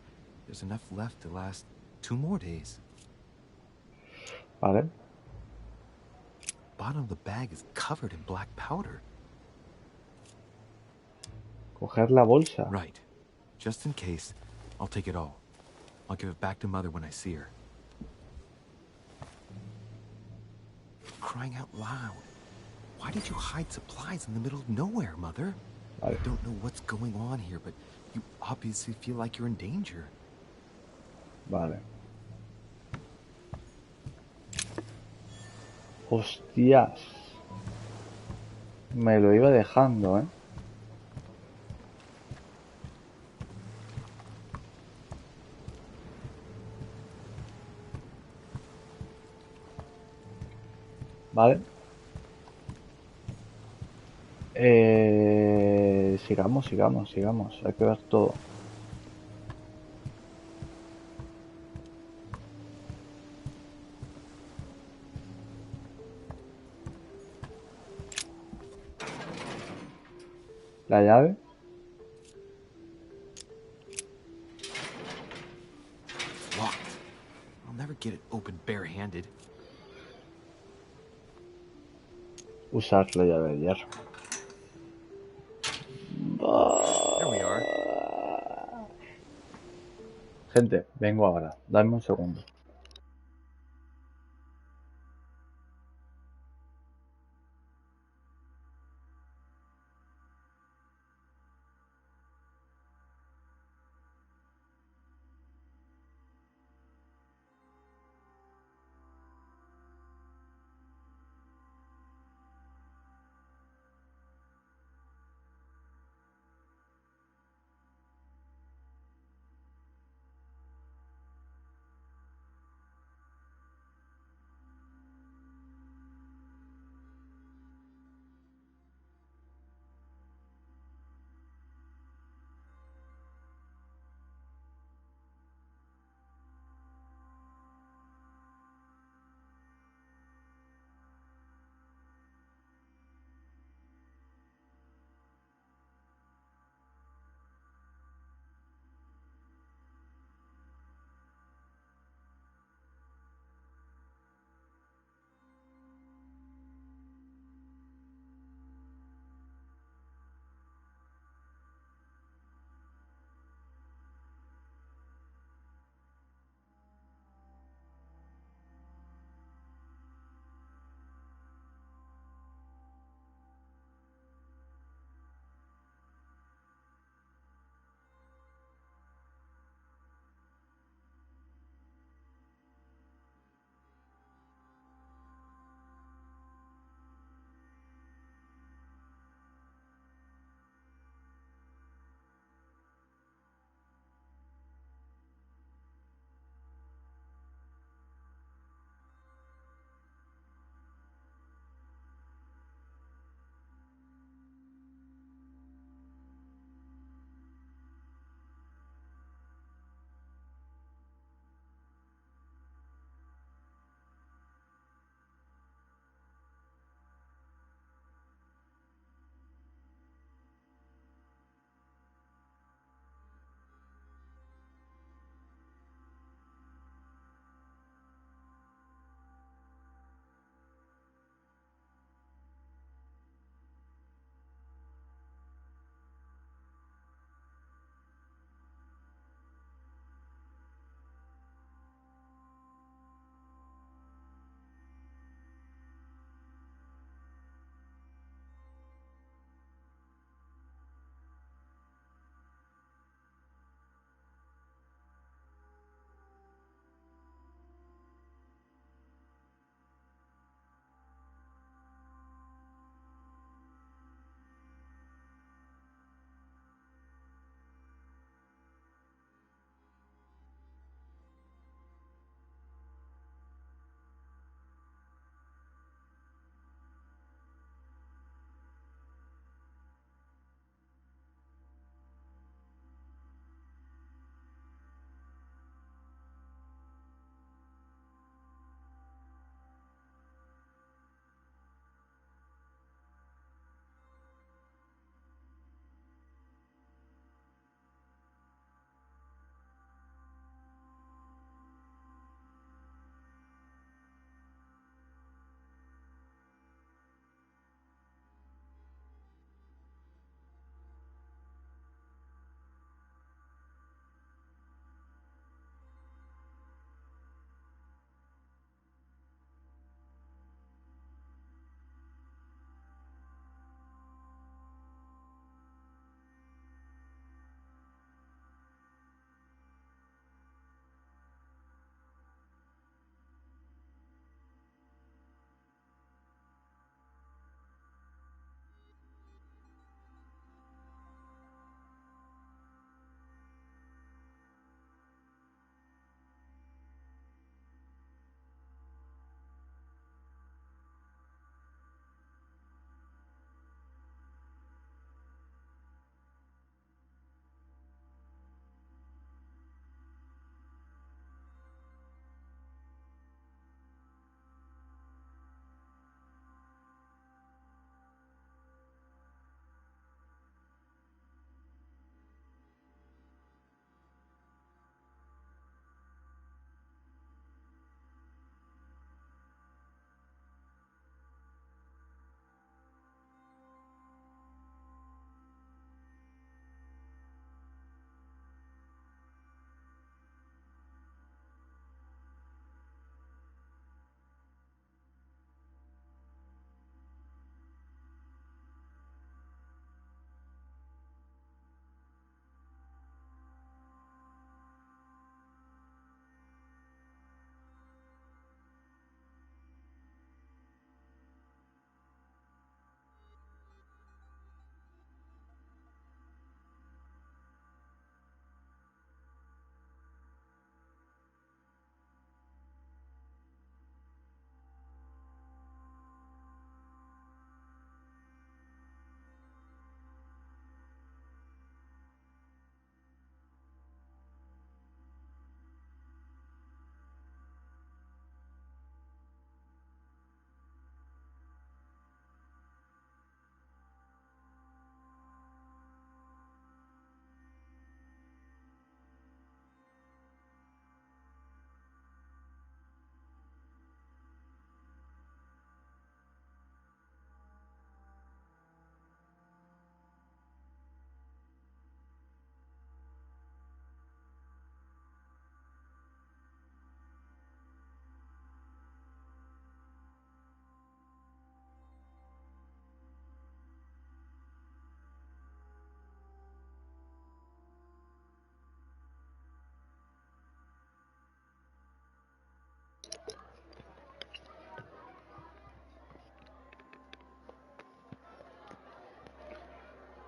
there's enough left to last 2 more days. Vale. Bottom of the bag is covered in black powder. Coger la bolsa. Right. Just in case, I'll take it all. I'll give it back to Mother when I see her. Crying out loud. Why did you hide supplies in the middle of nowhere, Mother? Vale. I don't know what's going on here, but you obviously feel like you're in danger. Vale. Hostias. Me lo iba dejando, ¿eh? Vale. Sigamos. Hay que ver todo. La llave. Locked. I'll never get it open barehanded. Usar la llave de hierro. There we are. Gente, vengo ahora. Dame un segundo.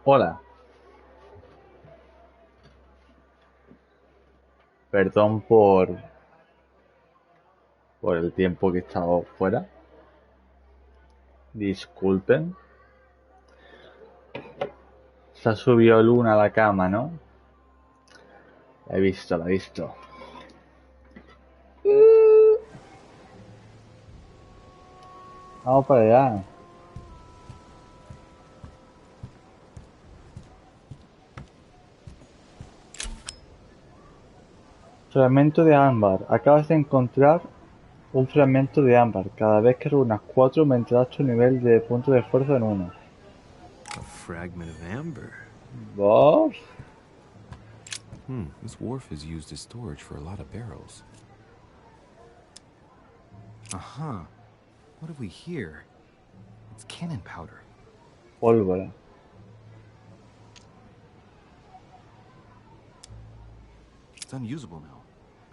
Hola. Perdón por el tiempo que he estado fuera. Disculpen. Se ha subido Luna a la cama, ¿no? La he visto, la he visto. Vamos para allá. Fragmento de ámbar. Acabas de encontrar un fragmento de ámbar. Cada vez que reúnas 4 aumentarás tu nivel de punto de esfuerzo en 1. A fragment of amber. ¿Vos? This wharf is used as storage for a lot of barrels. Uh-huh. What have we here? It's cannon powder. Pólvora. It's unusable now.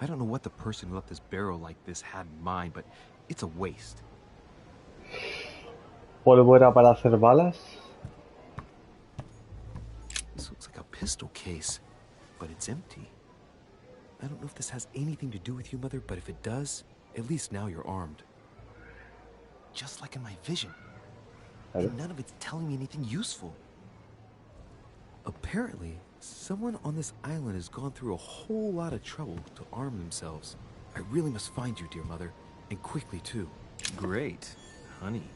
I don't know what the person who left this barrel like this had in mind, but it's a waste. Pólvora para hacer balas. This looks like a pistol case, but it's empty. I don't know if this has anything to do with you, Mother, but if it does, at least now you're armed. Just like in my vision. And none of it's telling me anything useful. Apparently, someone on this island has gone through a whole lot of trouble to arm themselves. I really must find you, dear Mother, and quickly too. Great, honey.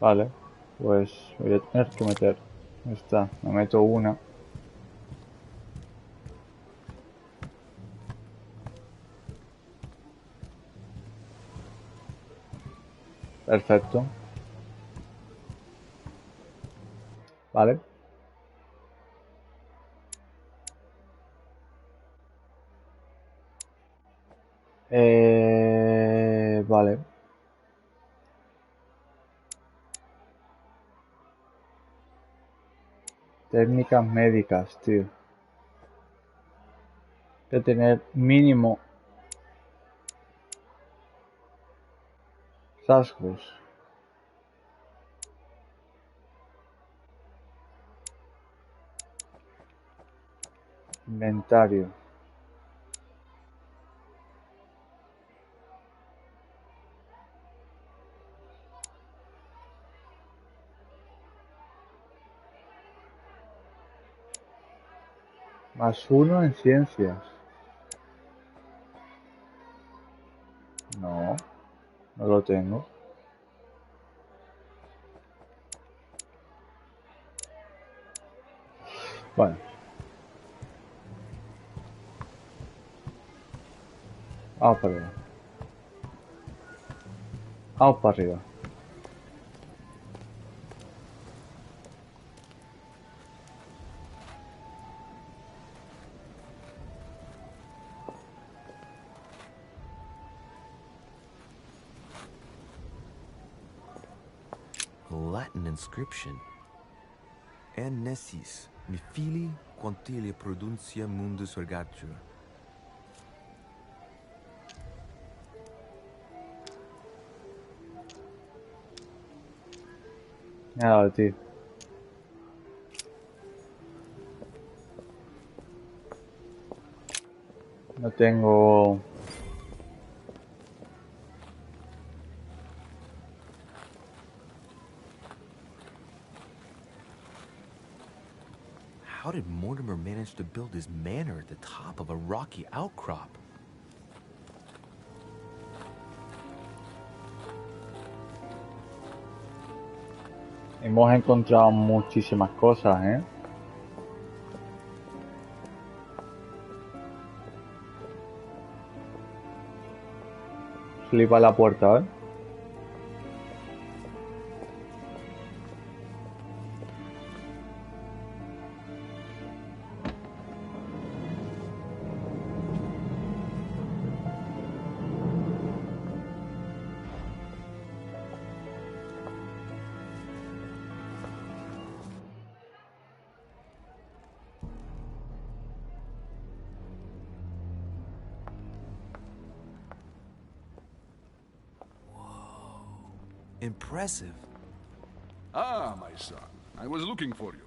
Vale. Pues voy a tener que meter. Ahí está. Me meto una. Perfecto. Vale. Vale. Técnicas médicas, tío. Hay que tener mínimo rasgos. Inventario. +1 en ciencias. No, no lo tengo. Bueno. Vamos para arriba. Vamos para arriba. A Latin inscription. En nessis, mi fili quantilia produncia mundus ergatur. Nada, tío. No tengo... How did Mortimer manage to build his manor at the top of a rocky outcrop? Hemos encontrado muchísimas cosas, ¿eh? Flipa la puerta, ¿eh? Impressive. Ah, my son. I was looking for you.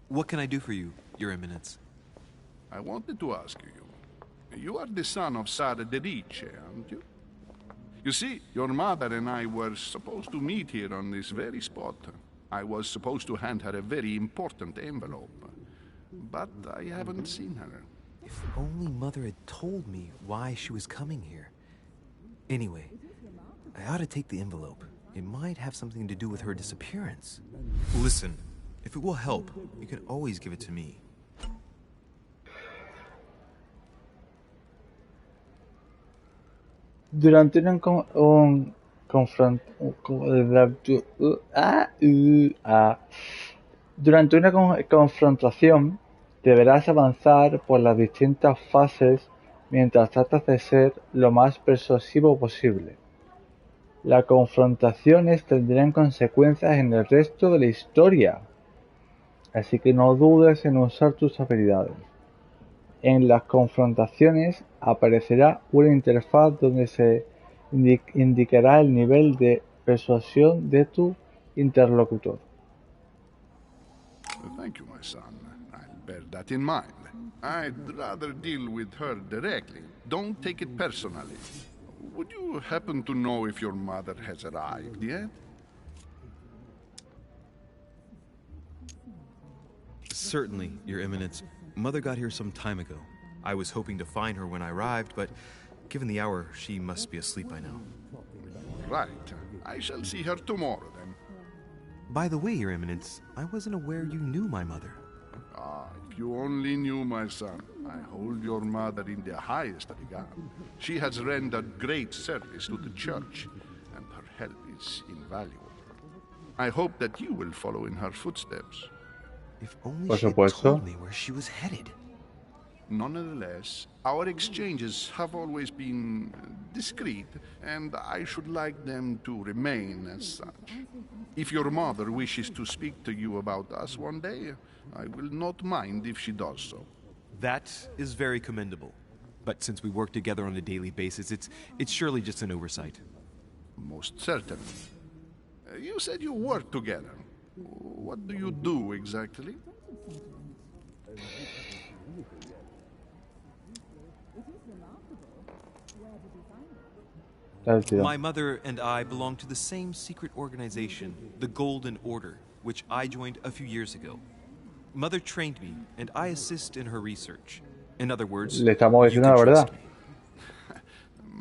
What can I do for you, Your Eminence? I wanted to ask you. You are the son of Sara de Riche, aren't you? You see, your mother and I were supposed to meet here on this very spot. I was supposed to hand her a very important envelope. But I haven't seen her. If only Mother had told me why she was coming here. Anyway, I ought to take the envelope. It might have something to do with her disappearance. Listen, if it will help, you can always give it to me. Durante durante una confrontación, deberás avanzar por las distintas fases mientras tratas de ser lo más persuasivo posible. Las confrontaciones tendrán consecuencias en el resto de la historia, así que no dudes en usar tus habilidades. En las confrontaciones aparecerá una interfaz donde se indicará el nivel de persuasión de tu interlocutor. Thank you, my son. I'll bear that in mind. I'd rather deal with her directly. Don't take it personally. Would you happen to know if your mother has arrived yet? Certainly, Your Eminence. Mother got here some time ago. I was hoping to find her when I arrived, but given the hour, she must be asleep by now. Right. I shall see her tomorrow, then. By the way, Your Eminence, I wasn't aware you knew my mother. Ah, if you only knew, my son. I hold your mother in the highest regard. She has rendered great service to the church, and her help is invaluable. I hope that you will follow in her footsteps. If only Por she had supuesto. told me where she was headed. Nonetheless, our exchanges have always been discreet, and I should like them to remain as such. If your mother wishes to speak to you about us one day, I will not mind if she does so. That is very commendable. But since we work together on a daily basis, it's surely just an oversight. Most certainly. You said you work together. What do you do exactly? My mother and I belong to the same secret organization, the Golden Order, which I joined a few years ago. Mother trained me, and I assist in her research. In other words, Le estamos you diciendo can la trust verdad. me.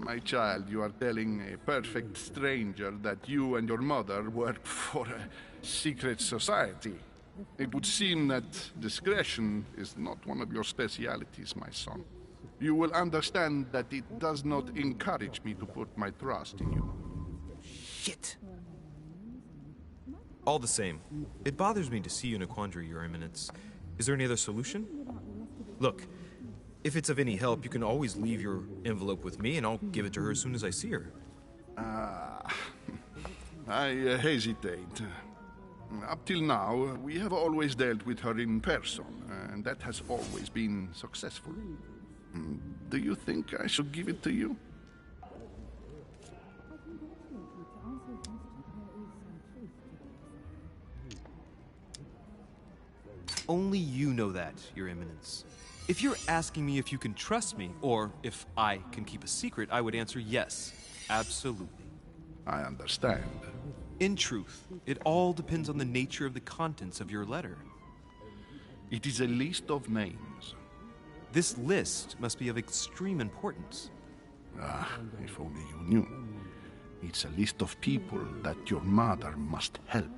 My child, you are telling a perfect stranger that you and your mother work for a secret society. It would seem that discretion is not one of your specialities, my son. You will understand that it does not encourage me to put my trust in you. Shit! All the same, it bothers me to see you in a quandary, Your Eminence. Is there any other solution? Look, if it's of any help, you can always leave your envelope with me, and I'll give it to her as soon as I see her. I hesitate. Up till now, we have always dealt with her in person, and that has always been successful. Do you think I should give it to you? Only you know that, Your Eminence. If you're asking me if you can trust me, or if I can keep a secret, I would answer yes, absolutely. I understand. In truth, it all depends on the nature of the contents of your letter. It is a list of names. This list must be of extreme importance. Ah, if only you knew. It's a list of people that your mother must help.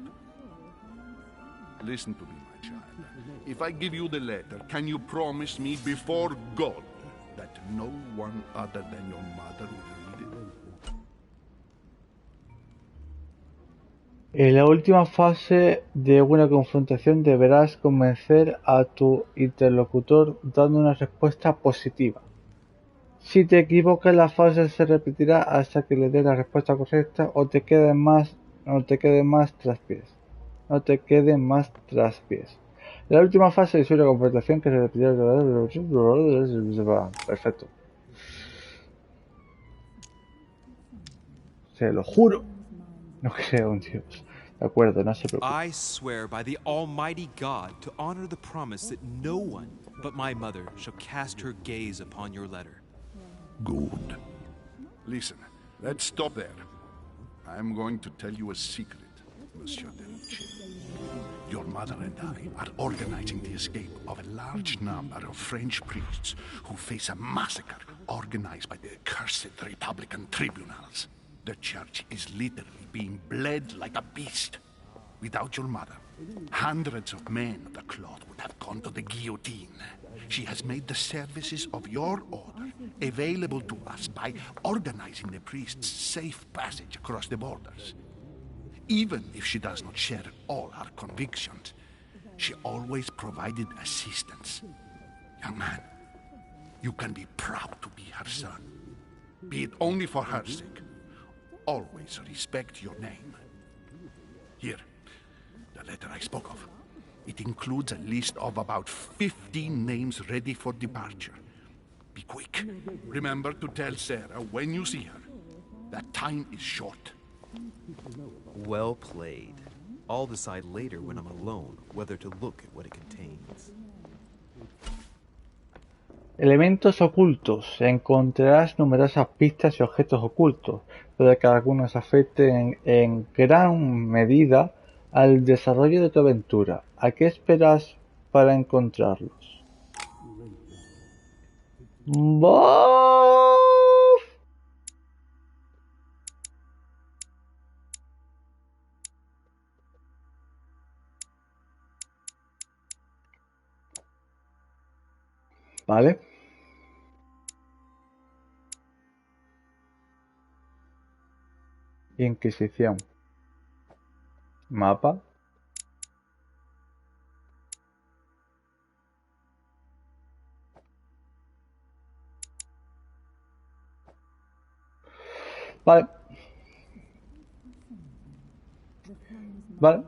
Listen to me, my child. If I give you the letter, can you promise me before God that no one other than your mother will read it? En la última fase de una confrontación deberás convencer a tu interlocutor dando una respuesta positiva. Si te equivocas, la fase se repetirá hasta que le des la respuesta correcta o te queden más traspiés. No te queden más traspiés. La última fase es una confrontación que se repetirá. Perfecto. Se lo juro. No creo en Dios. De acuerdo, no se preocupe. I swear by the Almighty God to honor the promise that no one but my mother shall cast her gaze upon your letter. Good. Listen, let's stop there. I'm going to tell you a secret, Monsieur Deluce. Your mother and I are organizing the escape of a large number of French priests who face a massacre organized by the accursed Republican tribunals. The church is literally being bled like a beast. Without your mother, hundreds of men of the cloth would have gone to the guillotine. She has made the services of your order available to us by organizing the priests' safe passage across the borders. Even if she does not share all our convictions, she always provided assistance. Young man, you can be proud to be her son. Be it only for her sake. Always respect your name. Here, the letter I spoke of. It includes a list of about 15 names ready for departure. Be quick. Remember to tell Sarah when you see her that time is short. Well played. I'll decide later when I'm alone whether to look at what it contains. Elementos ocultos. Encontrarás numerosas pistas y objetos ocultos, puede que algunos afecten en gran medida al desarrollo de tu aventura. ¿A qué esperas para encontrarlos? ¡Bof! Vale. Inquisición. Mapa. Vale. Vale.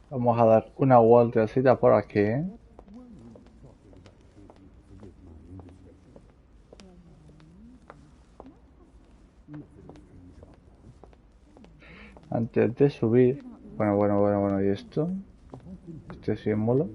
Vamos a dar una vueltecita por aquí. Antes de subir. Bueno, ¿y esto? Este símbolo.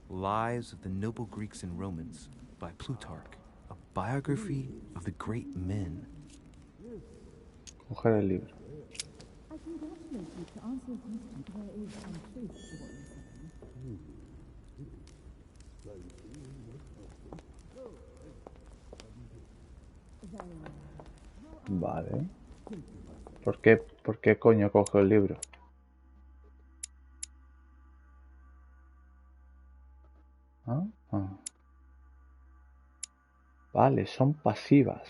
Lives of the Noble Greeks and Romans by Plutarch, a biography of the great men. Coger el libro. Vale. ¿Por qué coño cojo el libro? ¿Ah? Ah. Vale, son pasivas.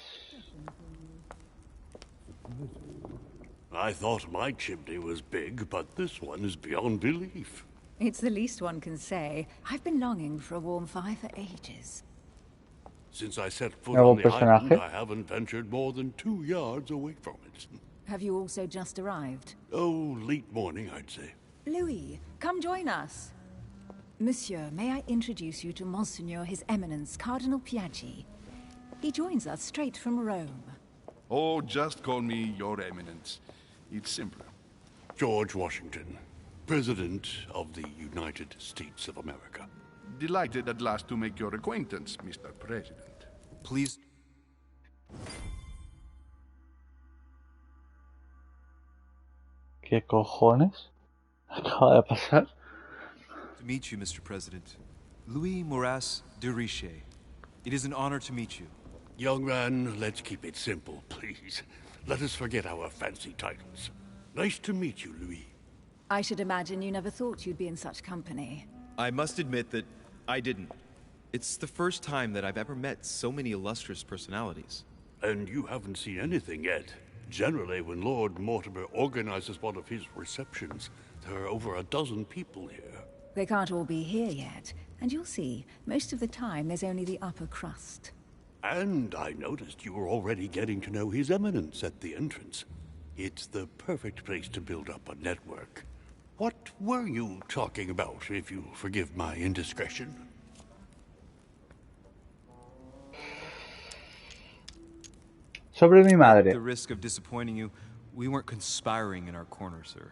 I thought my chimney was big, but this one is beyond belief. It's the least one can say. I've been longing for a warm fire for ages. Since I set foot Nuevo on the island, personaje. I haven't ventured more than 2 yards away from it. Have you also just arrived? Oh, late morning, I'd say. Louis, come join us. Monsieur, may I introduce you to Monseigneur His Eminence, Cardinal Piaggi. He joins us straight from Rome. Oh, just call me Your Eminence. It's simpler. George Washington, President of the United States of America. Delighted at last to make your acquaintance, Mr. President. Please. ¿Qué cojones acaba de pasar? To meet you, Mr. President. Louis Moras de Richet. It is an honor to meet you. Young man, let's keep it simple, please. Let us forget our fancy titles. Nice to meet you, Louis. I should imagine you never thought you'd be in such company. I must admit that I didn't. It's the first time that I've ever met so many illustrious personalities. And you haven't seen anything yet. Generally, when Lord Mortimer organizes one of his receptions, there are over a dozen people here. They can't all be here yet, and you'll see, most of the time there's only the upper crust. And I noticed you were already getting to know His Eminence at the entrance. It's the perfect place to build up a network. What were you talking about, if you'll forgive my indiscretion? Sobre mi At madre. the risk of disappointing you, we weren't conspiring in our corner, sir.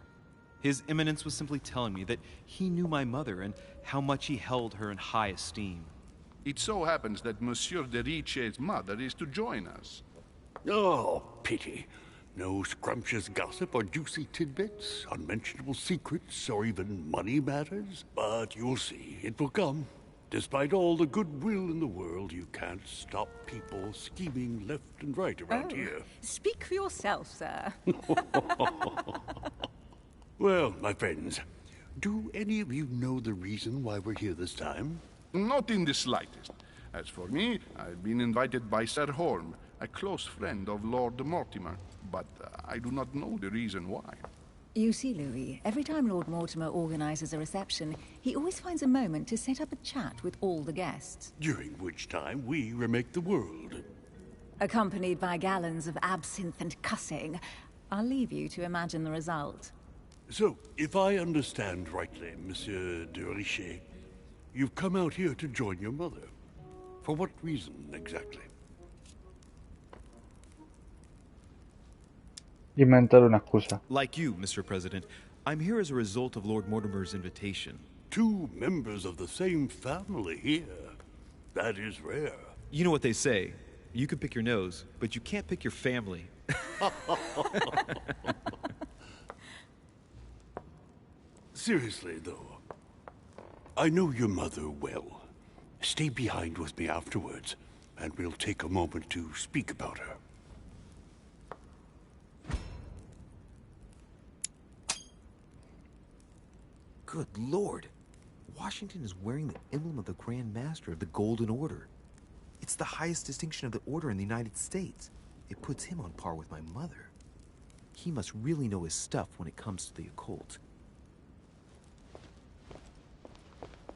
His Eminence was simply telling me that he knew my mother and how much he held her in high esteem. It so happens that Monsieur de Riche's mother is to join us. Oh, pity. No scrumptious gossip or juicy tidbits, unmentionable secrets, or even money matters. But you'll see, it will come. Despite all the goodwill in the world, you can't stop people scheming left and right around here. Speak for yourself, sir. Well, my friends, do any of you know the reason why we're here this time? Not in the slightest. As for me, I've been invited by Sir Holm, a close friend of Lord Mortimer, but I do not know the reason why. You see, Louis, every time Lord Mortimer organizes a reception, he always finds a moment to set up a chat with all the guests. During which time we remake the world. Accompanied by gallons of absinthe and cussing. I'll leave you to imagine the result. So, if I understand rightly, Monsieur de Richet, you've come out here to join your mother. For what reason, exactly? Inventar una excusa. Like you, Mr. President, I'm here as a result of Lord Mortimer's invitation. 2 members of the same family here. That is rare. You know what they say. You can pick your nose, but you can't pick your family. Seriously, though, I know your mother well. Stay behind with me afterwards, and we'll take a moment to speak about her. Good Lord. Washington is wearing the emblem of the Grand Master of the Golden Order. It's the highest distinction of the Order in the United States. It puts him on par with my mother. He must really know his stuff when it comes to the occult.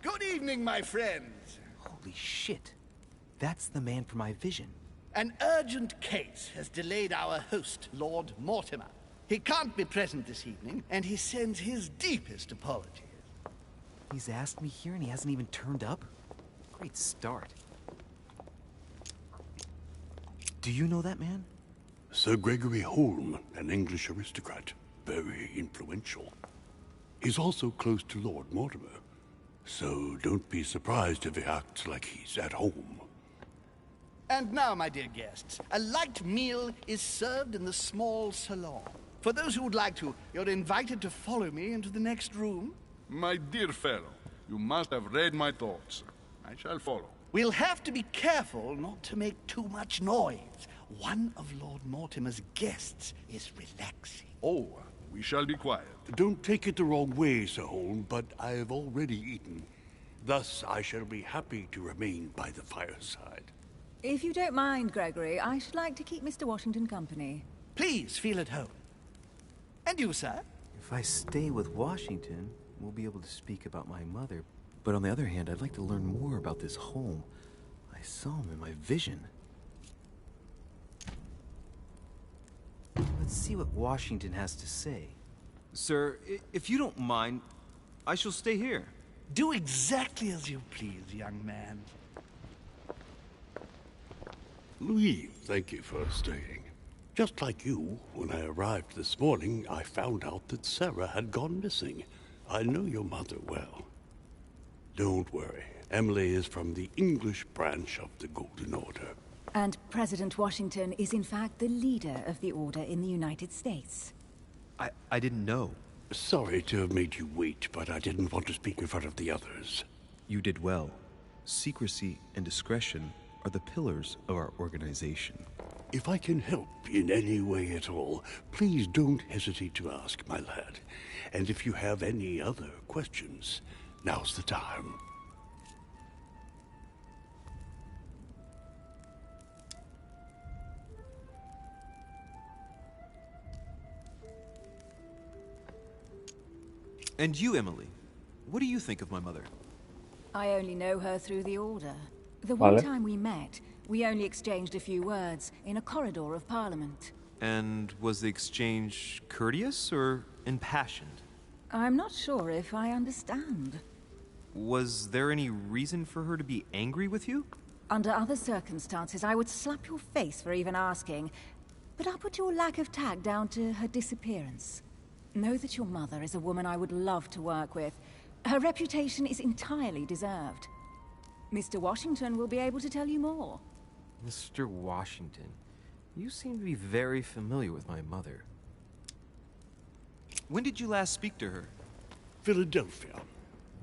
Good evening, my friends. Holy shit. That's the man for my vision. An urgent case has delayed our host, Lord Mortimer. He can't be present this evening, and he sends his deepest apologies. He's asked me here and he hasn't even turned up? Great start. Do you know that man? Sir Gregory Holm, an English aristocrat. Very influential. He's also close to Lord Mortimer. So don't be surprised if he acts like he's at home. And now, my dear guests, a light meal is served in the small salon. For those who would like to, you're invited to follow me into the next room. My dear fellow, you must have read my thoughts. I shall follow. We'll have to be careful not to make too much noise. One of Lord Mortimer's guests is relaxing. Oh, we shall be quiet. Don't take it the wrong way, Sir Holm, but I have already eaten. Thus, I shall be happy to remain by the fireside. If you don't mind, Gregory, I should like to keep Mr. Washington company. Please feel at home. And you, sir? If I stay with Washington, we'll be able to speak about my mother. But on the other hand, I'd like to learn more about this home. I saw him in my vision. Let's see what Washington has to say. Sir, if you don't mind, I shall stay here. Do exactly as you please, young man. Louis, thank you for staying. Just like you, when I arrived this morning, I found out that Sarah had gone missing. I know your mother well. Don't worry. Emily is from the English branch of the Golden Order. And President Washington is in fact the leader of the Order in the United States. I didn't know. Sorry to have made you wait, but I didn't want to speak in front of the others. You did well. Secrecy and discretion are the pillars of our organization. If I can help in any way at all, please don't hesitate to ask, my lad. And if you have any other questions, now's the time. And you, Emily, what do you think of my mother? I only know her through the Order. The Vale. one time we met, we only exchanged a few words in a corridor of Parliament. And was the exchange courteous or impassioned? I'm not sure if I understand. Was there any reason for her to be angry with you? Under other circumstances, I would slap your face for even asking. But I'll put your lack of tact down to her disappearance. Know that your mother is a woman I would love to work with. Her reputation is entirely deserved. Mr. Washington will be able to tell you more. Mr. Washington, you seem to be very familiar with my mother. When did you last speak to her? Philadelphia,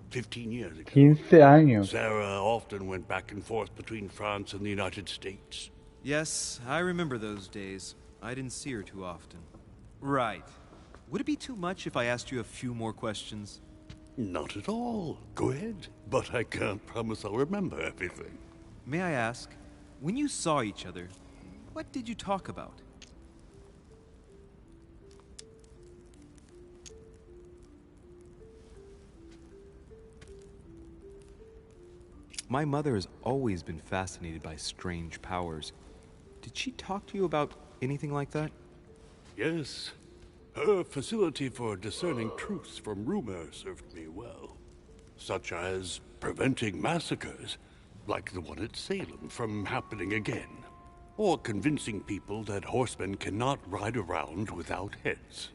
15 years ago. 15 años. Sarah often went back and forth between France and the United States. Yes, I remember those days. I didn't see her too often. Right. Would it be too much if I asked you a few more questions? Not at all. Go ahead. But I can't promise I'll remember everything. May I ask, when you saw each other, what did you talk about? My mother has always been fascinated by strange powers. Did she talk to you about anything like that? Yes. Her facility for discerning truths from rumor served me well. Such as preventing massacres, like the one at Salem, from happening again. Or convincing people that horsemen cannot ride around without heads.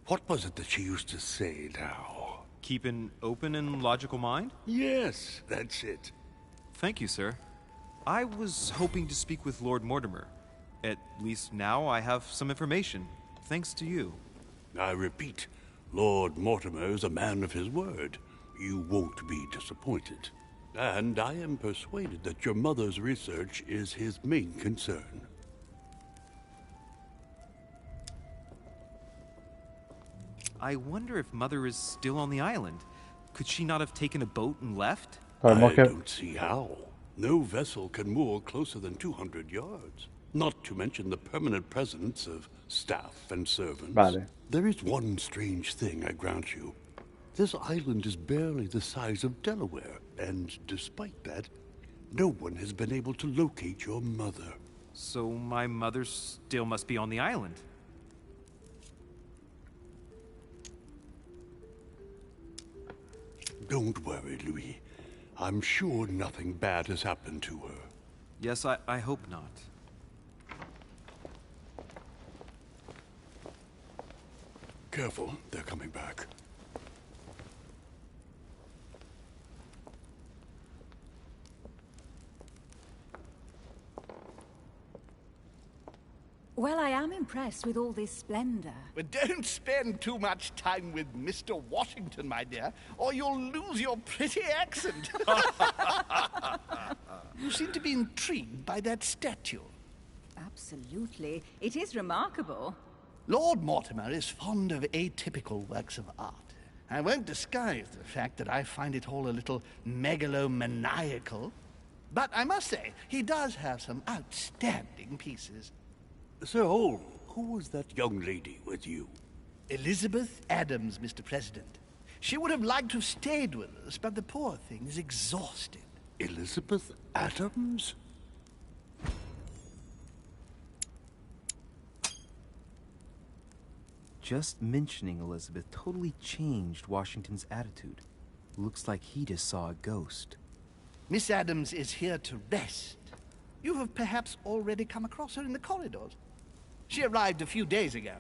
What was it that she used to say now? Keep an open and logical mind? Yes, that's it. Thank you, sir. I was hoping to speak with Lord Mortimer. At least now I have some information, thanks to you. I repeat, Lord Mortimer is a man of his word. You won't be disappointed. And I am persuaded that your mother's research is his main concern. I wonder if Mother is still on the island. Could she not have taken a boat and left? I don't see how. No vessel can moor closer than 200 yards. Not to mention the permanent presence of staff and servants. Vale. There is one strange thing, I grant you. This island is barely the size of Delaware, and despite that, no one has been able to locate your mother. So my mother still must be on the island. Don't worry, Louis. I'm sure nothing bad has happened to her. Yes, I hope not. Careful, they're coming back. Well, I am impressed with all this splendor. But don't spend too much time with Mr. Washington, my dear, or you'll lose your pretty accent. You seem to be intrigued by that statue. Absolutely. It is remarkable. Lord Mortimer is fond of atypical works of art. I won't disguise the fact that I find it all a little megalomaniacal. But I must say, he does have some outstanding pieces. Sir Holm, who was that young lady with you? Elizabeth Adams, Mr. President. She would have liked to have stayed with us, but the poor thing is exhausted. Elizabeth Adams? Just mentioning Elizabeth totally changed Washington's attitude. Looks like he just saw a ghost. Miss Adams is here to rest. You have perhaps already come across her in the corridors. She arrived a few days ago.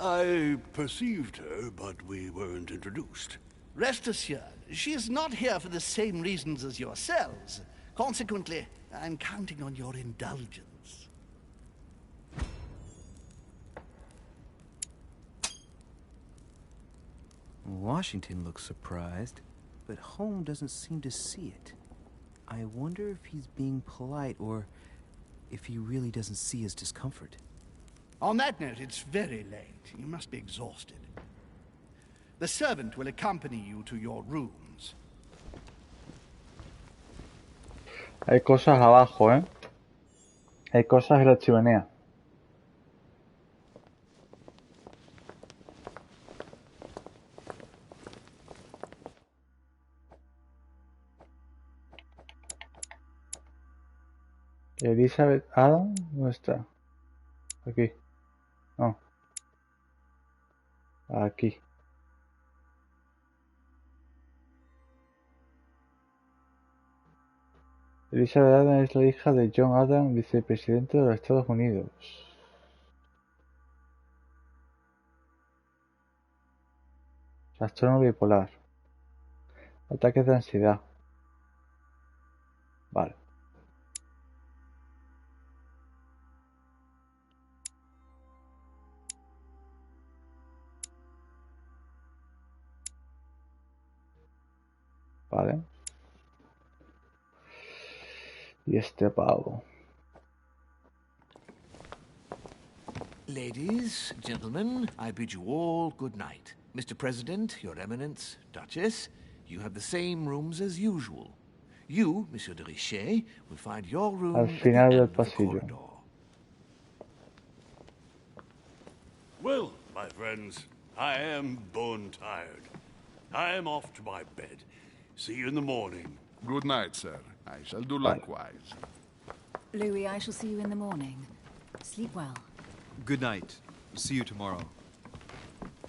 I perceived her, but we weren't introduced. Rest assured, she is not here for the same reasons as yourselves. Consequently, I'm counting on your indulgence. Washington looks surprised, but Holmes doesn't seem to see it. I wonder if he's being polite or if he really doesn't see his discomfort. On that note, it's very late. You must be exhausted. The servant will accompany you to your rooms. Hay cosas abajo, ¿eh? Hay cosas en la chimenea. Elizabeth Adams, ¿dónde está? Aquí. No. Aquí. Elizabeth Adams es la hija de John Adams, vicepresidente de los Estados Unidos. Trastorno bipolar. Ataques de ansiedad. Vale. Vale. Y este pavo. Ladies, gentlemen, I bid you all good night. Mr. President, Your Eminence, Duchess, you have the same rooms as usual. You, Monsieur de Richet, will find your room Al at the final del end of the pasillo. corridor. Well, my friends, I am bone tired. I am off to my bed. See you in the morning. Good night, sir. I shall do Vale. likewise. Louis, I shall see you in the morning. Sleep well. Good night. See you tomorrow.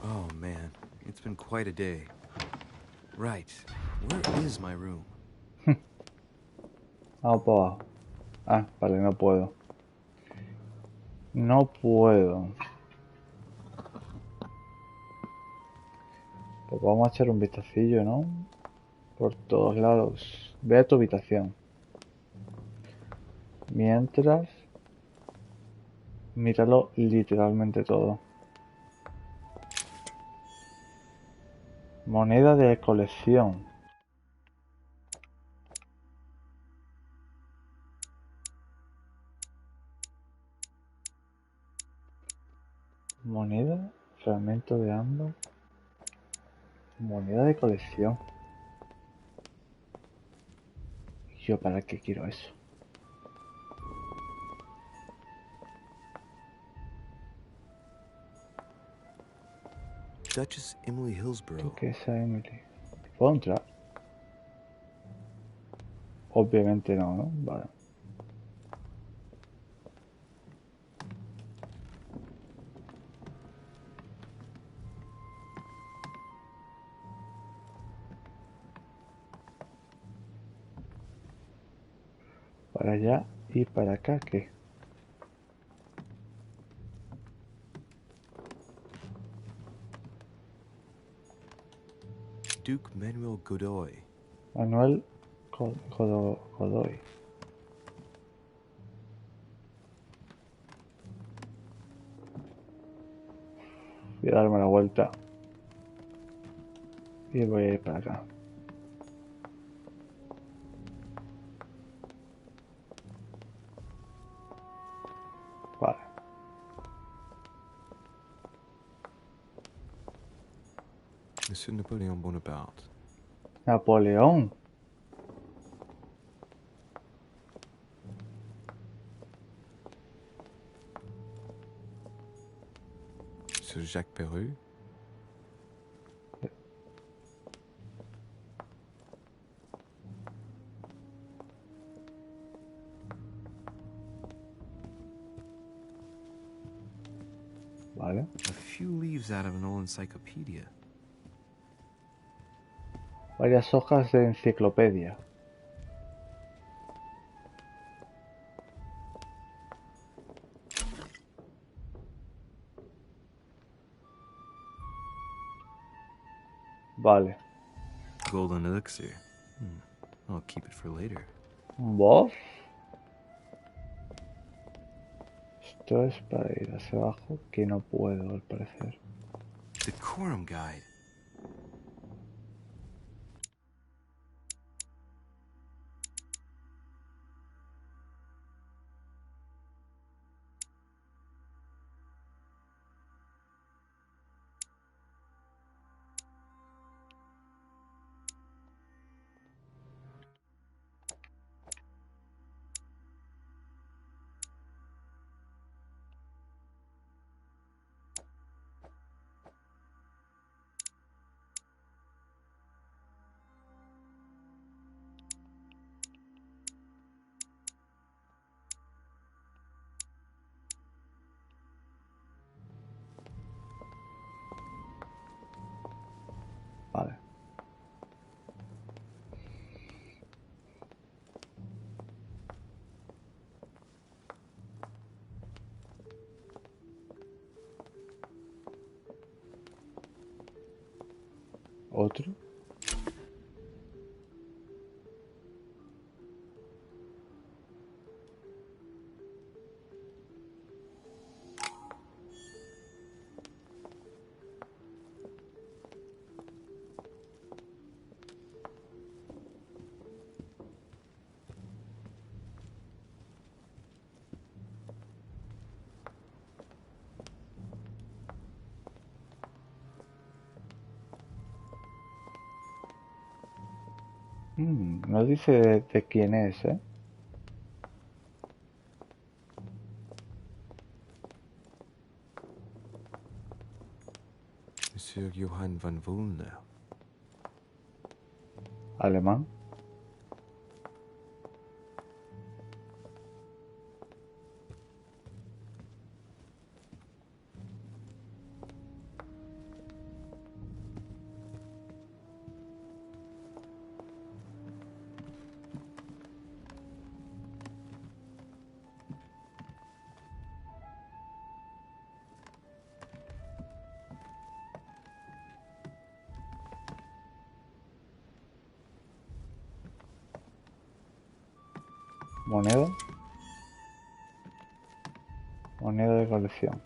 Oh man, it's been quite a day. Right, where is my room? Vamos para abajo. Ah, vale, no puedo. No puedo. Pues vamos a echar un vistacillo, ¿no? Por todos lados. Ve a tu habitación. Mientras... Míralo literalmente todo. Moneda de colección. Moneda, fragmento de ámbar. Moneda de colección. ¿Yo para qué quiero eso? Duchess Emily Hillsborough. ¿Qué es esa Emily? ¿Puedo entrar? Obviamente no, ¿no? Vale. Para allá y para acá, ¿qué? Duke Manuel Godoy. Manuel Godoy. Voy a darme la vuelta. Y voy a ir para acá. Vale. Monsieur Napoleon Bonaparte. Napoleón. Monsieur Jacques Perru. Vale. A few leaves out of an old encyclopedia. Varias hojas de enciclopedia. Vale. Golden elixir. I'll keep it for later. Voz. Esto es para ir hacia abajo, que no puedo al parecer. Decorum guide. ¿Otro? No dice de quién es, ¿eh? Monsieur Johann van Wulner. Alemán. Moneda. Moneda de colección.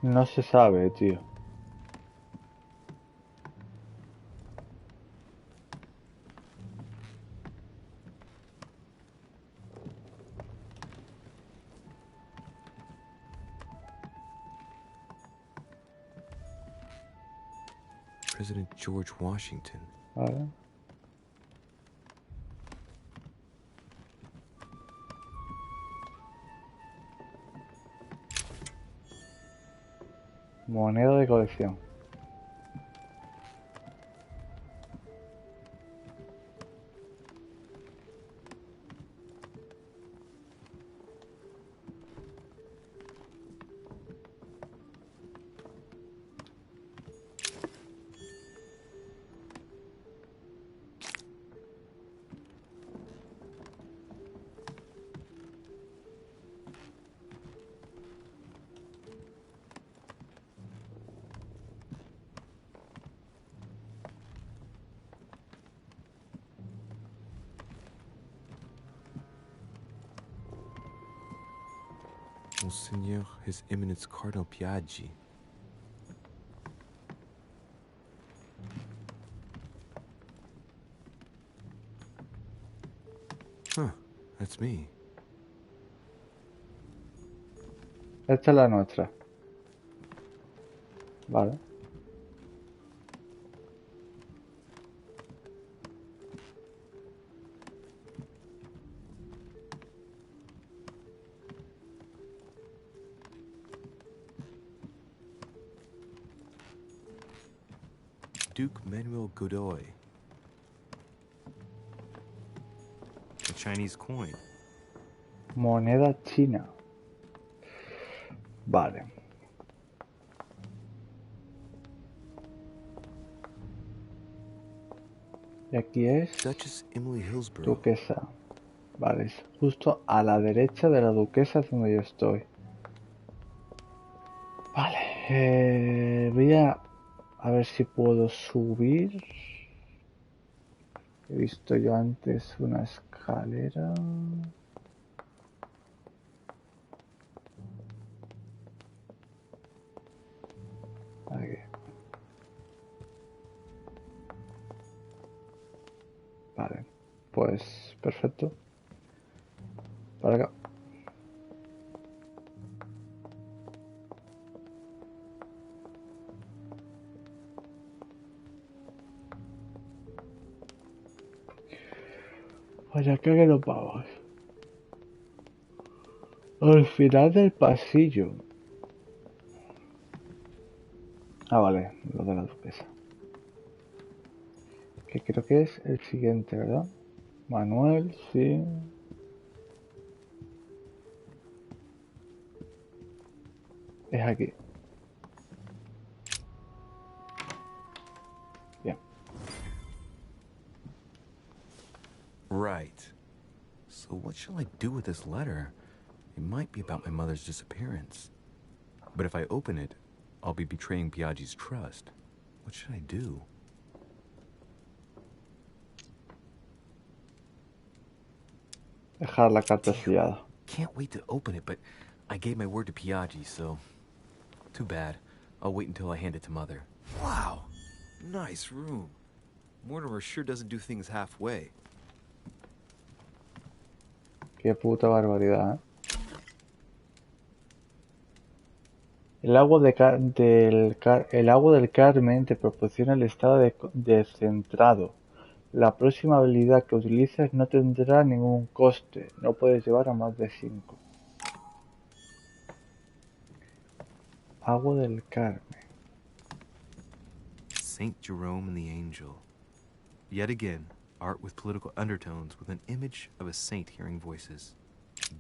No se sabe, tío. President George Washington. Vale. Moneda de colección. Monseigneur, His Eminence Cardinal Piaggi. Huh, that's me. Esta es la nuestra. Vale. Duke Manuel Godoy. A Chinese coin. Moneda china. Vale. Y aquí es Duchess Emily Hillsborough. duquesa. Vale, es justo a la derecha de la duquesa es donde yo estoy. Vale, voy a ver si puedo subir. He visto yo antes una escalera. Aquí. Vale, pues perfecto. Para acá. Para acá que nos vamos. Al final del pasillo. Ah, vale, lo de la duquesa. Que creo que es el siguiente, ¿verdad? Manuel, sí. Es aquí. Right. So what shall I do with this letter? It might be about my mother's disappearance. But if I open it, I'll be betraying Piaggi's trust. What should I do? Dejar la carta Damn. sellada. Can't wait to open it, but I gave my word to Piaggi, so... Too bad. I'll wait until I hand it to Mother. Wow! Nice room. Mortimer sure doesn't do things halfway. Qué puta barbaridad, ¿eh? El agua, el agua del Carmen te proporciona el estado descentrado. La próxima habilidad que utilices no tendrá ningún coste. No puedes llevar a más de 5. Agua del Carmen. Saint Jerome and the Angel. Yet again, art with political undertones with an image of a saint hearing voices.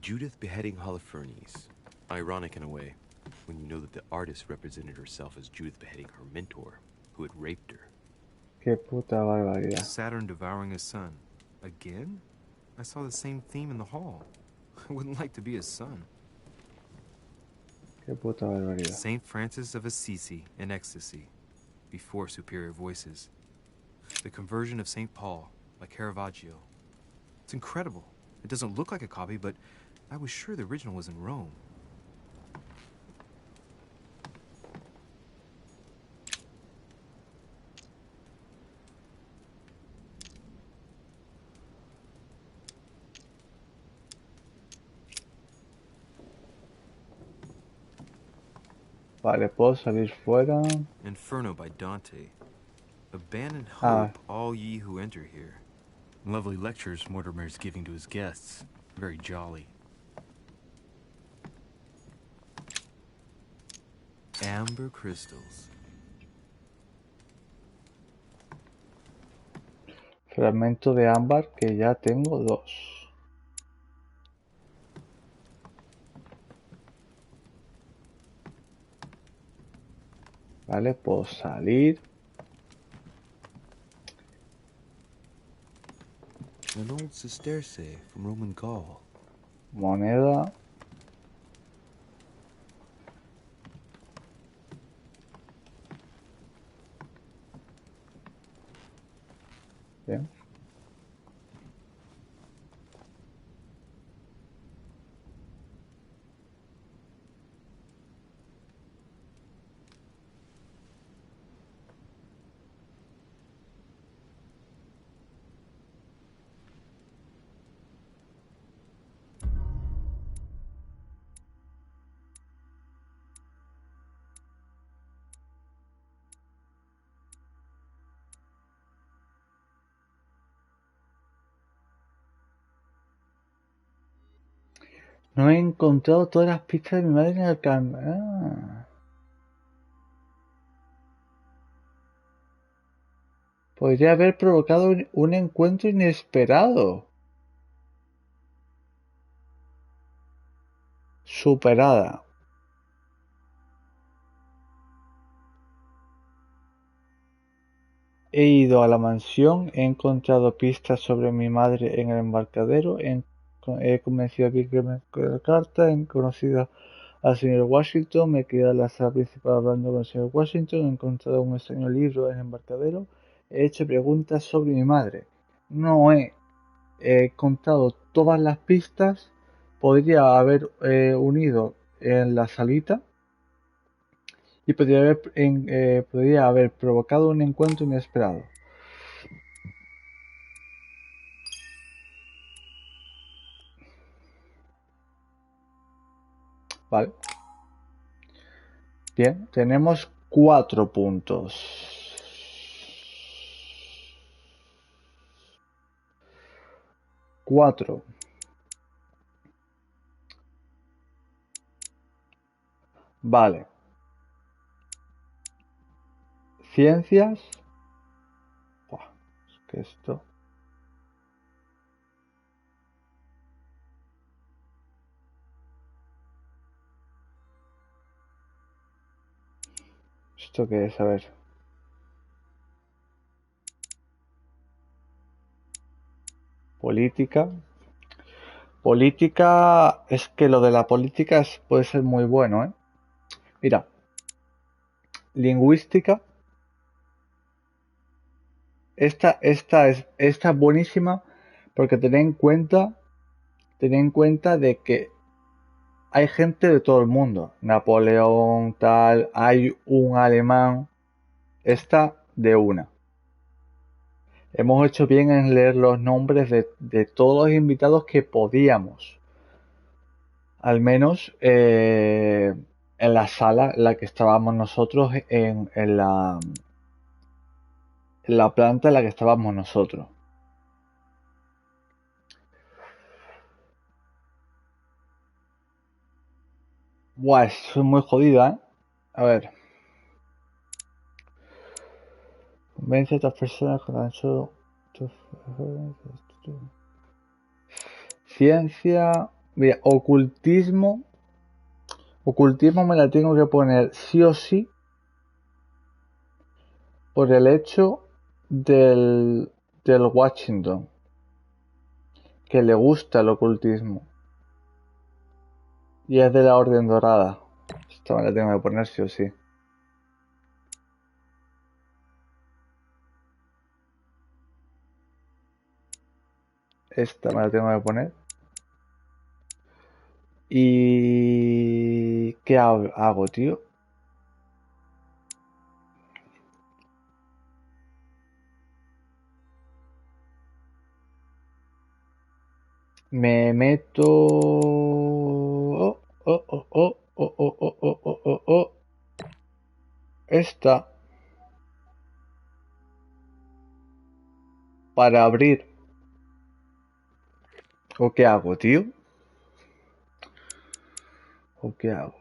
Judith beheading Holofernes. Ironic in a way, when you know that the artist represented herself as Judith beheading her mentor, who had raped her. Qué puta barbaridad. Saturn devouring his son. Again? I saw the same theme in the hall. I wouldn't like to be his son. Qué puta barbaridad. Saint Francis of Assisi in ecstasy, before superior voices. The conversion of Saint Paul by Caravaggio. It's incredible. It doesn't look like a copy, but I was sure the original was in Rome. Vale, puedo salir fuera. Inferno by Dante. Abandon Ah. hope, all ye who enter here. Lovely lectures Mortimer's giving to his guests. Very jolly. Amber crystals. Fragmento de ámbar que ya tengo 2. Vale, puedo salir. An old sesterce from Roman Gaul. Moneda. Bien. No he encontrado todas las pistas de mi madre en el camino. Podría haber provocado un encuentro inesperado. Superada. He ido a la mansión, he encontrado pistas sobre mi madre en el embarcadero, he convencido a Vic que me la carta, he conocido al señor Washington, me he quedado en la sala principal hablando con el señor Washington, he encontrado un extraño libro en el embarcadero, he hecho preguntas sobre mi madre. No he contado todas las pistas, podría haber unido en la salita y podría haber provocado un encuentro inesperado. Vale. Bien, tenemos 4 puntos. 4. Vale. Ciencias. Buah, es que esto... ¿Esto qué es? A ver. Política. Política, es que lo de la política puede ser muy bueno, ¿eh? Mira, lingüística. Esta es buenísima porque ten en cuenta de que hay gente de todo el mundo. Napoleón, tal, hay un alemán. Esta de una. Hemos hecho bien en leer los nombres de todos los invitados que podíamos. Al menos en la sala en la que estábamos nosotros, en la planta en la que estábamos nosotros. Buah, es muy jodida, ¿eh? A ver. Convence a otras personas con tan solo... Ciencia... Mira, ocultismo. Ocultismo me la tengo que poner sí o sí por el hecho del Washington, que le gusta el ocultismo. Y es de la Orden Dorada. Esta me la tengo que poner sí o sí. Esta me la tengo que poner. ¿Y qué hago, tío? Me meto... Esta. Para abrir. ¿O qué hago, tío? ¿O qué hago?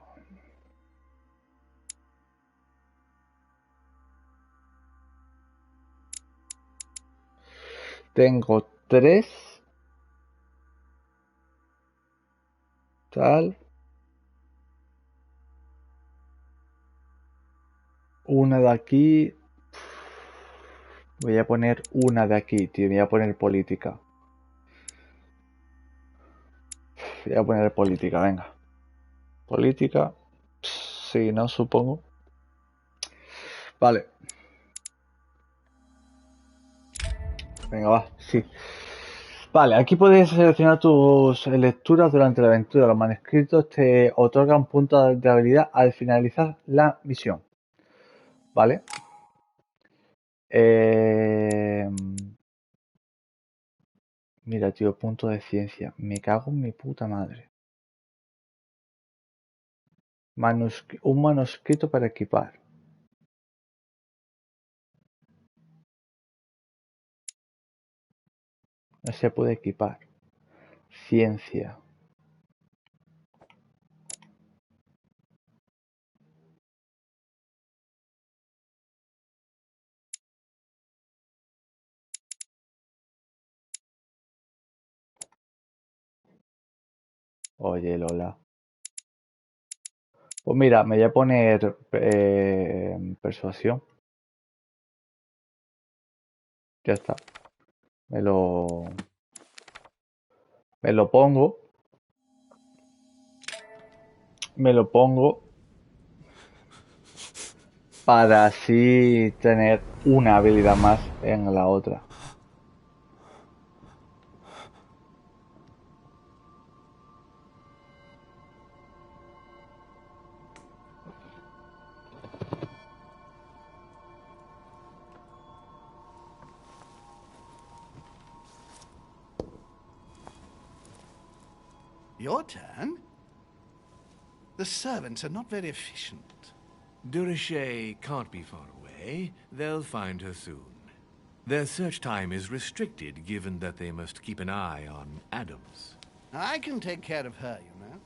Tengo 3. Tal. Una de aquí. Voy a poner una de aquí, tío. Voy a poner política. Voy a poner política, venga. Política. Sí, ¿no? Supongo. Vale. Venga, va. Sí. Vale, aquí puedes seleccionar tus lecturas durante la aventura. Los manuscritos te otorgan puntos de habilidad al finalizar la misión. ¿Vale? Mira, tío, punto de ciencia. Me cago en mi puta madre. Un manuscrito para equipar. No se puede equipar. Ciencia. Oye, Lola. Pues mira, me voy a poner persuasión. Ya está. Me lo pongo. Me lo pongo para así tener una habilidad más en la otra. Your turn? The servants are not very efficient. Durocher can't be far away. They'll find her soon. Their search time is restricted, given that they must keep an eye on Adams. I can take care of her, you know.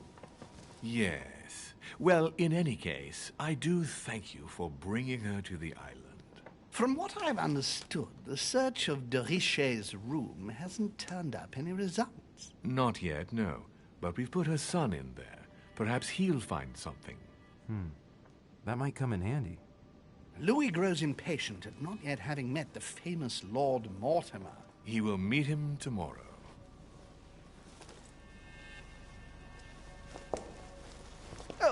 Yes. Well, in any case, I do thank you for bringing her to the island. From what I've understood, the search of Dericher's room hasn't turned up any results. Not yet, no. But we've put her son in there. Perhaps he'll find something. That might come in handy. Louis grows impatient at not yet having met the famous Lord Mortimer. He will meet him tomorrow.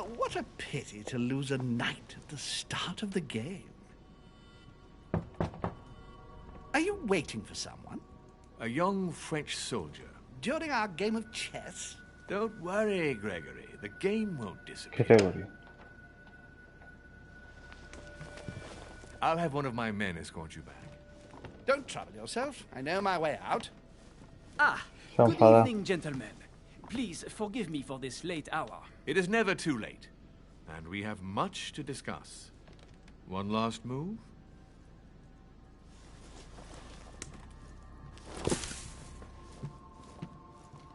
Well, what a pity to lose a knight at the start of the game. Are you waiting for someone? A young French soldier. During our game of chess? Don't worry, Gregory. The game won't disappear. Gregory. I'll have one of my men escort you back. Don't trouble yourself. I know my way out. Ah, Se good enfada. evening, gentlemen. Please forgive me for this late hour. It is never too late. And we have much to discuss. One last move?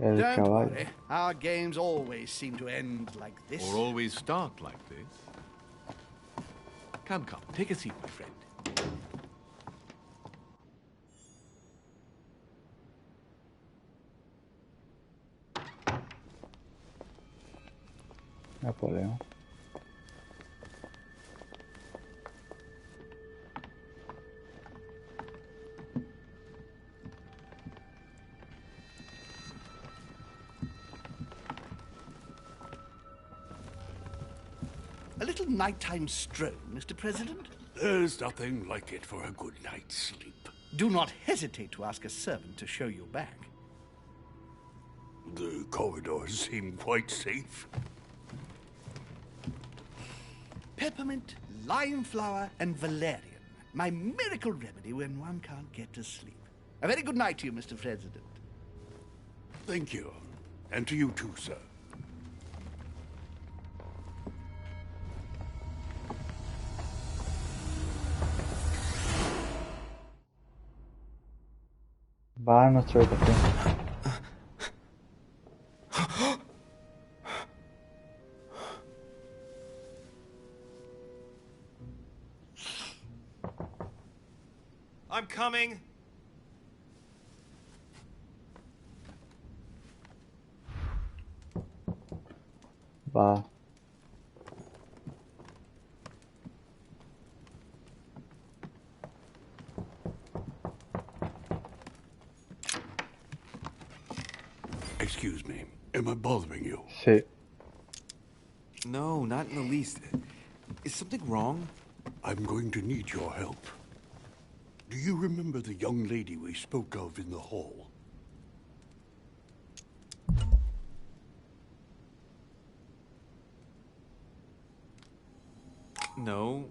El Don't caballo. worry. Our games always seem to end like this. Or always start like this? Come, take a seat, my friend. Napoleón. A little nighttime stroll, Mr. President? There's nothing like it for a good night's sleep. Do not hesitate to ask a servant to show you back. The corridors seem quite safe. Peppermint, lime flower, and valerian. My miracle remedy when one can't get to sleep. A very good night to you, Mr. President. Thank you. And to you too, sir. Va a nuestra habitación. I'm coming. Va. Excuse me. Am I bothering you? Sí. No, not in the least. Is something wrong? I'm going to need your help. Do you remember the young lady we spoke of in the hall? No.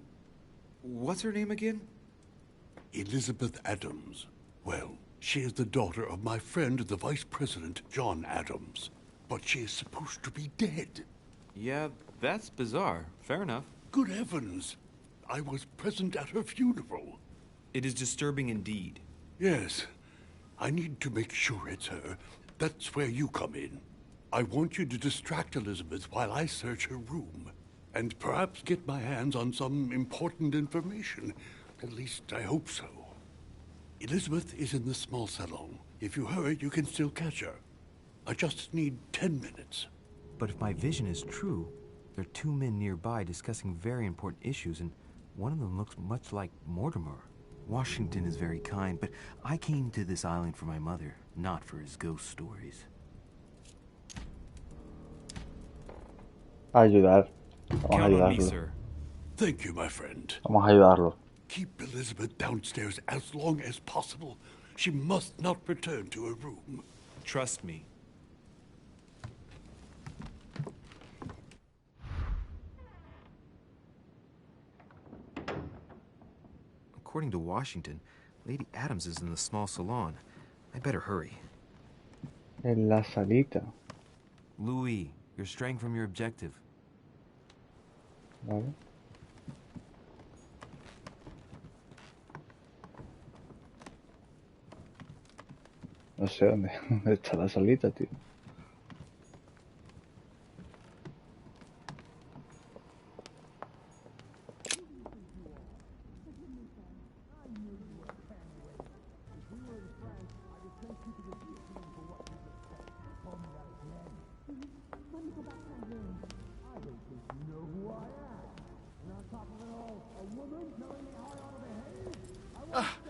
What's her name again? Elizabeth Adams. Well, she is the daughter of my friend, the Vice President, John Adams. But she is supposed to be dead. Yeah, that's bizarre. Fair enough. Good heavens! I was present at her funeral. It is disturbing indeed. Yes. I need to make sure it's her. That's where you come in. I want you to distract Elizabeth while I search her room. And perhaps get my hands on some important information. At least I hope so. Elizabeth is in the small salon. If you hurry, you can still catch her. I just need 10 minutes. But if my vision is true, there are two men nearby discussing very important issues, and one of them looks much like Mortimer. Washington is very kind, but I came to this island for my mother, not for his ghost stories. Ayudar. Vamos a Count on me, ayudarlo. sir. Thank you, my friend. Vamos a ayudarlo. Keep Elizabeth downstairs as long as possible. She must not return to her room. Trust me. According to Washington, Lady Adams is in the small salon. I better hurry. En la salita. Louis, you're straying from your objective. Vale. No sé dónde está la salita, tío.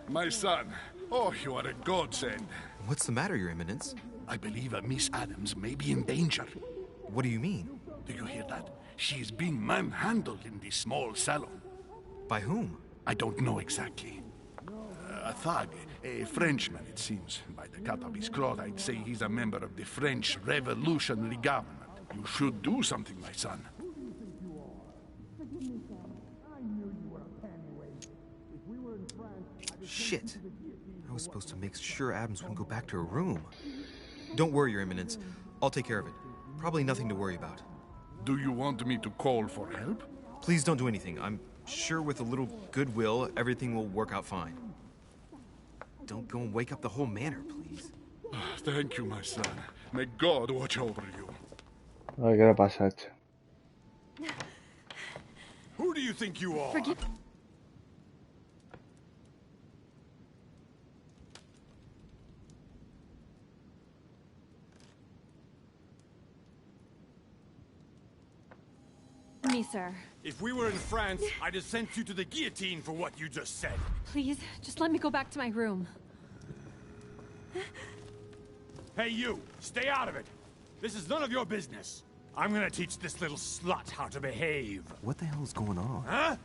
My son. Oh, you are a godsend. What's the matter, Your Eminence? I believe Miss Adams may be in danger. What do you mean? Do you hear that? She is being manhandled in this small salon. By whom? I don't know exactly. A thug, a Frenchman, it seems. By the cut of his cloth, I'd say he's a member of the French Revolutionary Government. You should do something, my son. Shit. I was supposed to make sure Adams wouldn't go back to her room. Don't worry, Your Eminence. I'll take care of it. Probably nothing to worry about. Do you want me to call for help? Please don't do anything. I'm sure with a little goodwill, everything will work out fine. Don't go and wake up the whole manor, please. Thank you, my son. May God watch over you. A ver qué le pasa a este. Who do you think you are? Forgive... me, sir. If we were in France, I'd have sent you to the guillotine for what you just said. Please, just let me go back to my room. Hey, you! Stay out of it! This is none of your business. I'm gonna teach this little slut how to behave. What the hell is going on? Huh?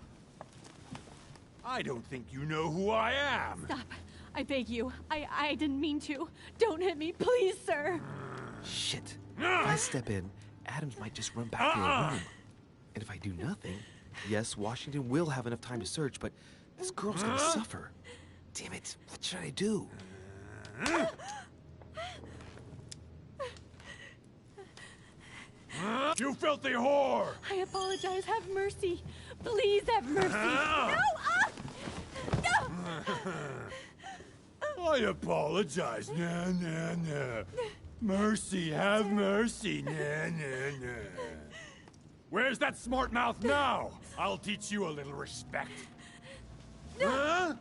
I don't think you know who I am. Stop. I beg you. I didn't mean to. Don't hit me, please, sir. Shit. If I step in, Adams might just run back to her room. And if I do nothing, yes, Washington will have enough time to search, but this girl's gonna suffer. Damn it. What should I do? You filthy whore! I apologize. Have mercy. Please have mercy. No! No! I apologize. Nah, nah, nah. Mercy, have mercy. Nah, nah, nah. Where's that smart mouth now? I'll teach you a little respect. Huh?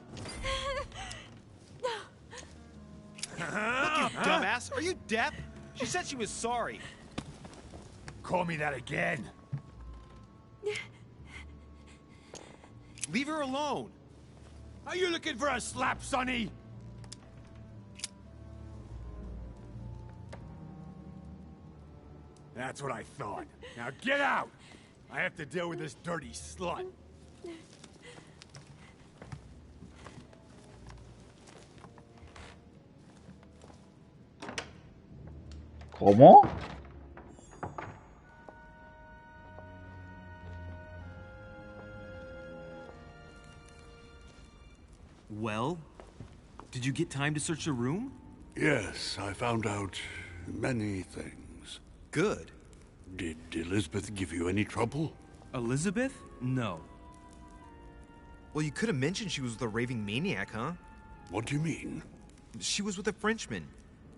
Look, you dumbass! Are you deaf? She said she was sorry. Call me that again. Leave her alone. Are you looking for a slap, Sonny? That's what I thought. Now get out! I have to deal with this dirty slut. ¿Cómo? Well, did you get time to search the room? Yes, I found out many things. Good. Did Elizabeth give you any trouble? Elizabeth? No. Well, you could have mentioned she was with a raving maniac, huh? What do you mean? She was with a Frenchman.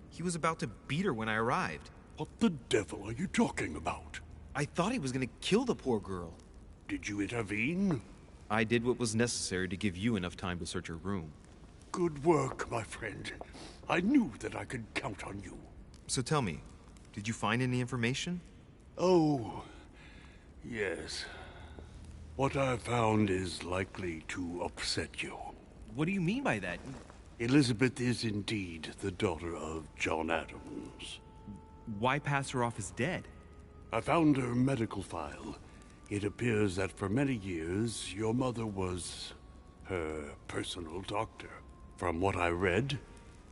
He was about to beat her when I arrived. What the devil are you talking about? I thought he was gonna kill the poor girl. Did you intervene? I did what was necessary to give you enough time to search her room. Good work, my friend. I knew that I could count on you. So tell me, did you find any information? Oh, yes. What I found is likely to upset you. What do you mean by that? Elizabeth is indeed the daughter of John Adams. Why pass her off as dead? I found her medical file. It appears that for many years, your mother was her personal doctor. From what I read,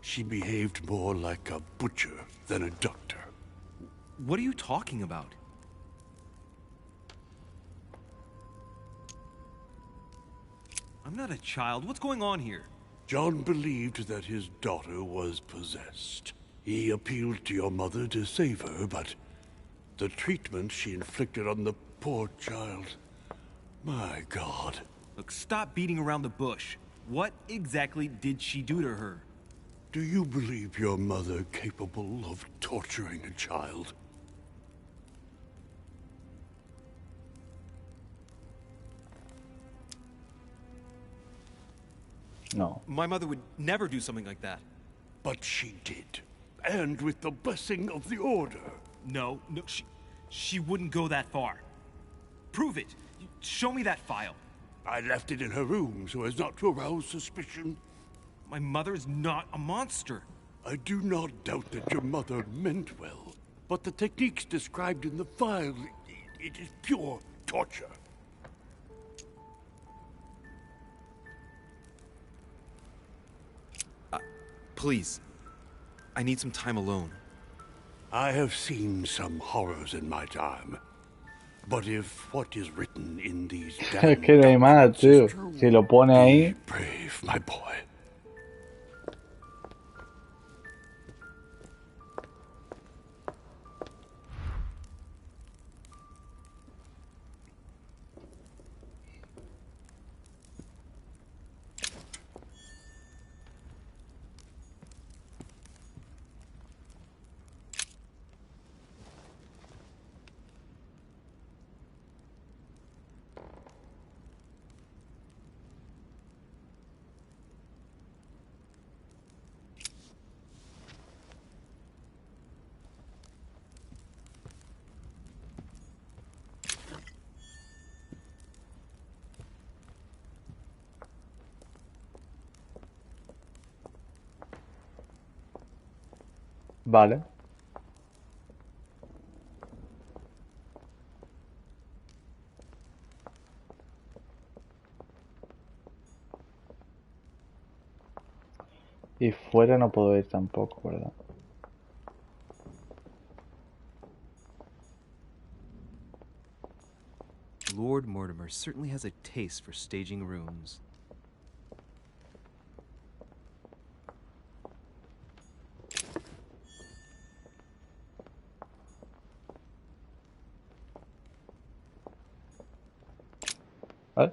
she behaved more like a butcher than a doctor. What are you talking about? I'm not a child. What's going on here? John believed that his daughter was possessed. He appealed to your mother to save her, but the treatment she inflicted on the poor child... My God. Look, stop beating around the bush. What exactly did she do to her? Do you believe your mother capable of torturing a child? No. My mother would never do something like that. But she did. And with the blessing of the Order. No, she wouldn't go that far. Prove it. Show me that file. I left it in her room so as not to arouse suspicion. My mother is not a monster. I do not doubt that your mother meant well, but the techniques described in the file, It is pure torture. Please. I need some time alone. I have seen some horrors in my time. But if what is written in these Es damn que no hay más, documents is tío. true, Si lo pone be ahí. brave, my boy. Vale. Y fuera no puedo ir tampoco, ¿verdad? Lord Mortimer certainly has a taste for staging rooms. ¿Vale?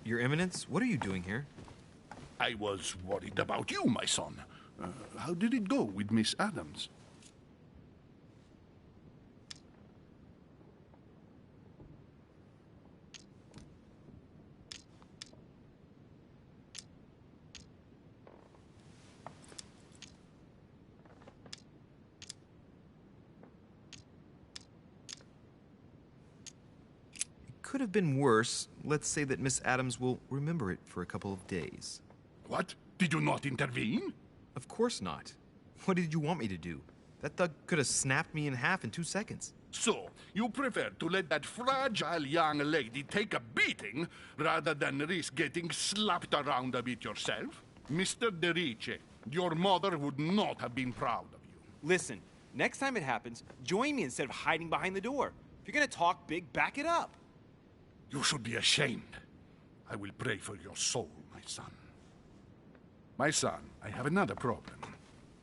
Your Eminence, what are you doing here? I was worried about you, my son. How did it go with Miss Adams? Could have been worse. Let's say that Miss Adams will remember it for a couple of days. What? Did you not intervene? Of course not. What did you want me to do? That thug could have snapped me in half in 2 seconds. So, you prefer to let that fragile young lady take a beating rather than risk getting slapped around a bit yourself? Mr. Derice, your mother would not have been proud of you. Listen, next time it happens, join me instead of hiding behind the door. If you're gonna talk big, back it up. You should be ashamed. I will pray for your soul, my son. My son, I have another problem.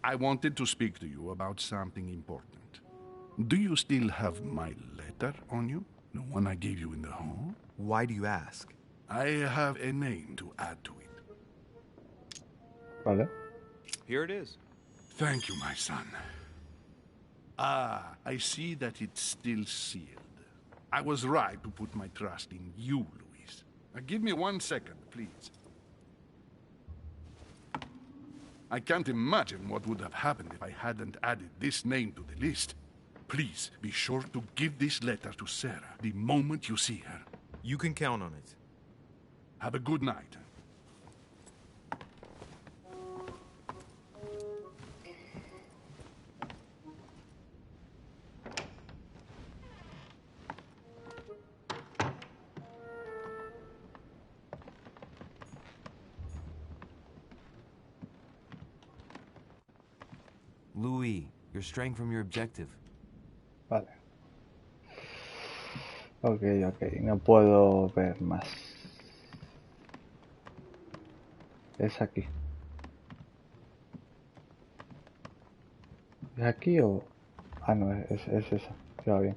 I wanted to speak to you about something important. Do you still have my letter on you? The one I gave you in the hall? Why do you ask? I have a name to add to it. Vale. Here it is. Thank you, my son. Ah, I see that it's still sealed. I was right to put my trust in you, Luis. Now, give me 1 second, please. I can't imagine what would have happened if I hadn't added this name to the list. Please, be sure to give this letter to Sarah the moment you see her. You can count on it. Have a good night. Louis, you're straying from your objective. Vale. Ok, no puedo ver más. Es aquí. ¿Es aquí o...? Ah, no, es esa. Ya va bien.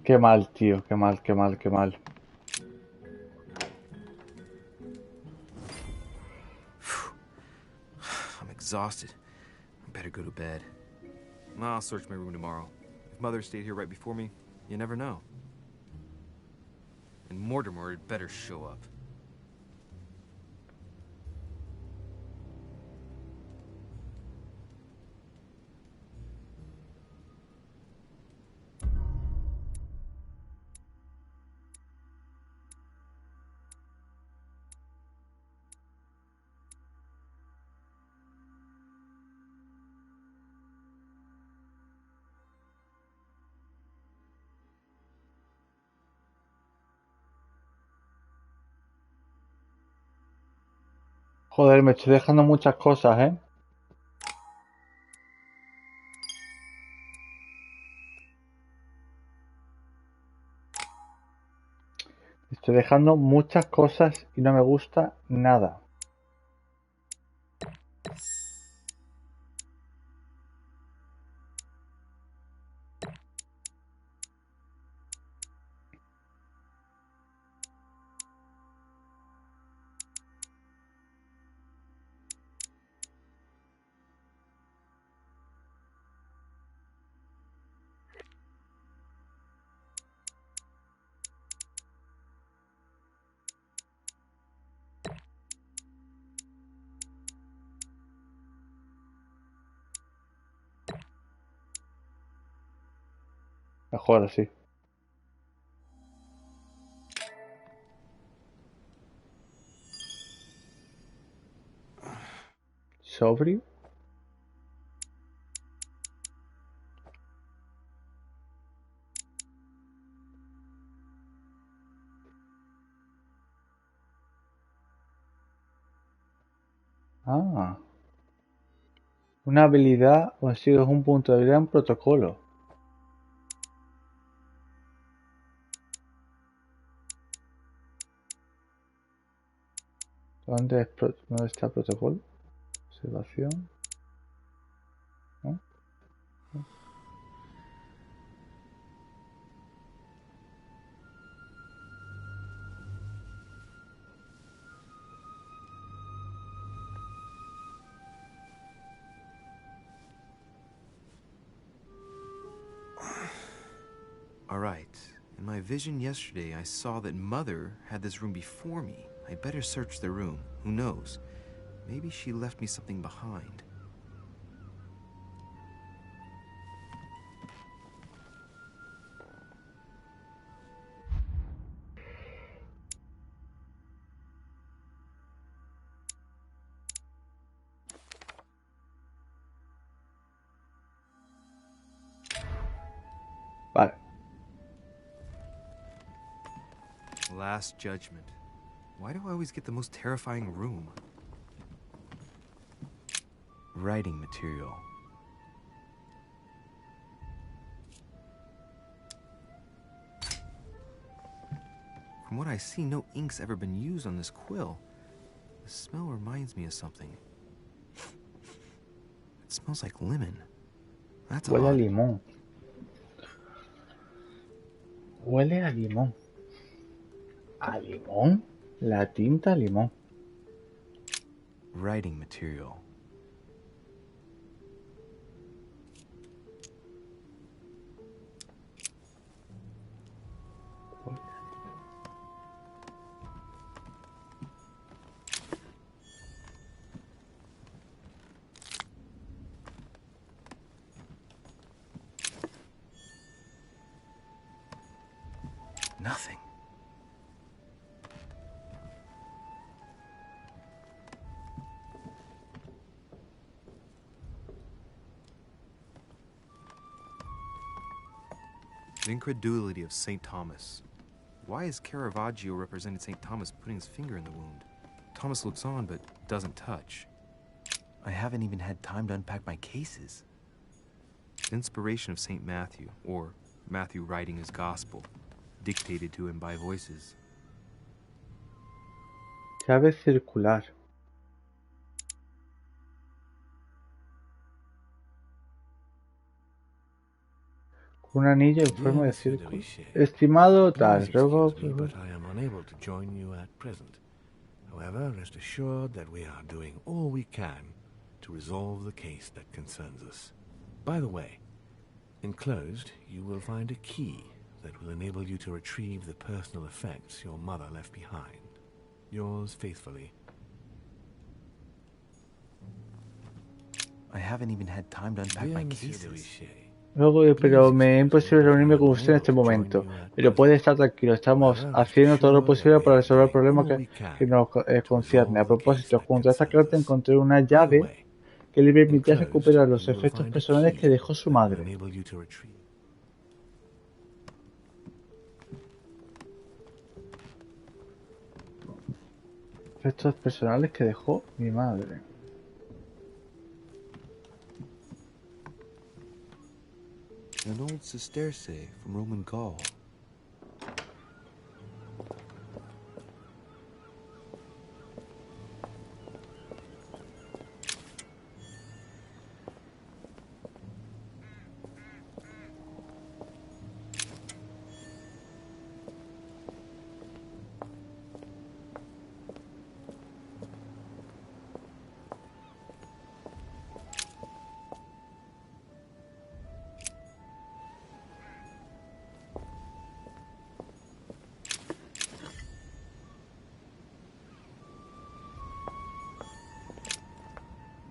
Qué mal, tío. Qué mal, qué mal, qué mal. I'm exhausted. I better go to bed. I'll search my room tomorrow. If Mother stayed here right before me, you never know. And Mortimer had better show up. Joder, me estoy dejando muchas cosas, ¿eh? Estoy dejando muchas cosas y no me gusta nada. Mejor así. ¿Sobrio? Ah. Una habilidad o sigues un punto de habilidad en protocolo. ¿Dónde está el protocolo? Observación. ¿No? All right. In my vision yesterday, I saw that Mother had this room before me. I better search the room. Who knows? Maybe she left me something behind. Vale. Last Judgment. Why do I always get the most terrifying room? Writing material. From what I see, no ink's ever been used on this quill. The smell reminds me of something. It smells like lemon. That's Huele a odd. limón. Huele a limón. ¿A limón? La tinta a limón. Writing material. Nothing. The incredulity of St. Thomas. Why is Caravaggio represented St. Thomas putting his finger in the wound? Thomas looks on but doesn't touch. I haven't even had time to unpack my cases. The inspiration of St. Matthew, or Matthew writing his gospel, dictated to him by voices. Llave circular. Un anillo en Dear forma de Monsieur de círculo. Richet, Estimado please tal, luego... excuse me, but I am unable to join you at present. However, rest assured that we are doing all we can to resolve the case that concerns us. By the way, enclosed, you will find a key that will enable you to retrieve the personal effects your mother left behind. Yours faithfully. I haven't even had time to unpack my Dear Monsieur de cases. Richet, Luego, pero please me es excuse me, imposible but I reunirme am con usted en unable este to join momento. you at Pero present. puede estar tranquilo, estamos However, rest haciendo todo lo assured that posible we para are resolver el doing problema all we que can nos to concierne. A resolve the case propósito, that junto a esta concerns carta us. encontré una By the llave way, que le permitía enclosed, recuperar los you will efectos find a personales que key dejó su that will madre. enable you to retrieve. Efectos personales que dejó mi madre. An old sesterce from Roman Gaul.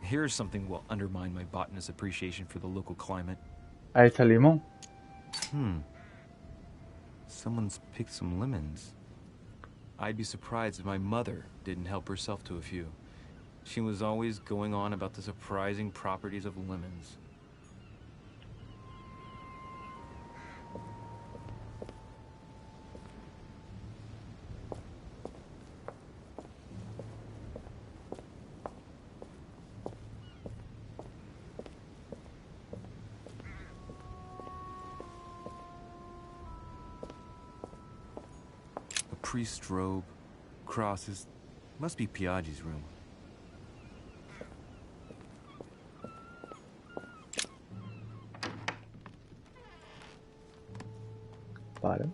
Here's something will undermine my botanist's appreciation for the local climate. Ahí está el limón. Someone's picked some lemons. I'd be surprised if my mother didn't help herself to a few. She was always going on about the surprising properties of lemons. A priest's robe, crosses. Must be Piaggi's room. Vale.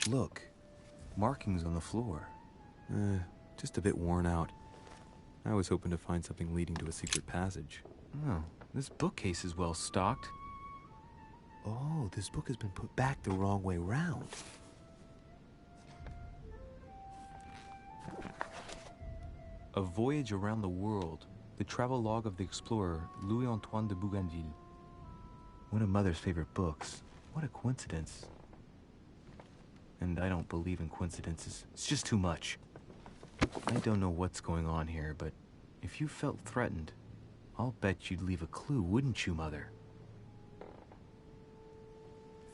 Look, markings on the floor. Just a bit worn out. I was hoping to find something leading to a secret passage. Oh, this bookcase is well stocked. Oh, this book has been put back the wrong way round. A Voyage Around the World. The travel log of the explorer Louis-Antoine de Bougainville. One of Mother's favorite books. What a coincidence. And I don't believe in coincidences. It's just too much. I don't know what's going on here, but if you felt threatened, I'll bet you'd leave a clue, wouldn't you, Mother?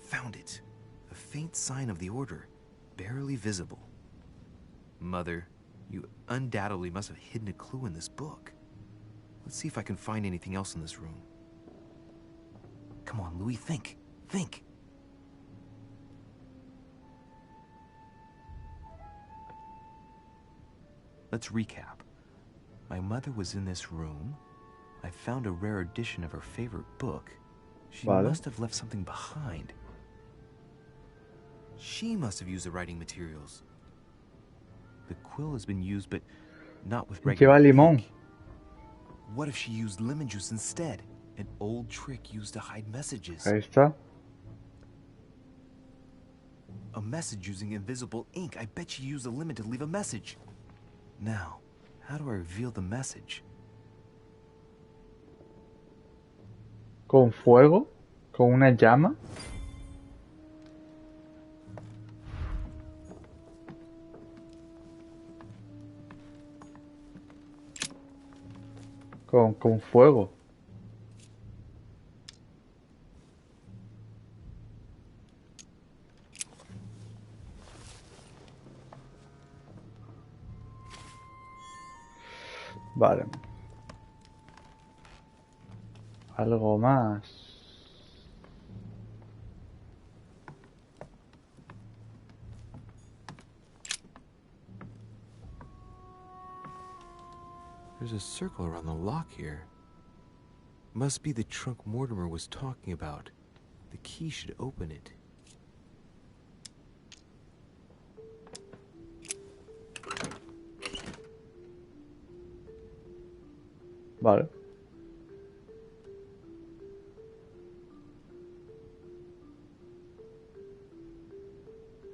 Found it. A faint sign of the Order, barely visible. Mother, you undoubtedly must have hidden a clue in this book. Let's see if I can find anything else in this room. Come on, Louis, think. Think. Let's recap. My mother was in this room. I found a rare edition of her favorite book. She must have left something behind. She must have used the writing materials. The quill has been used, but not with regular limón. ink. What if she used lemon juice instead? An old trick used to hide messages. Ahí está. A message using invisible ink. I bet she used a lemon to leave a message. Now, how do I reveal the message? ¿Con fuego? ¿Con una llama? Con fuego. Vale. Algo más. There's a circle around the lock here. Must be the trunk Mortimer was talking about. The key should open it. Vale.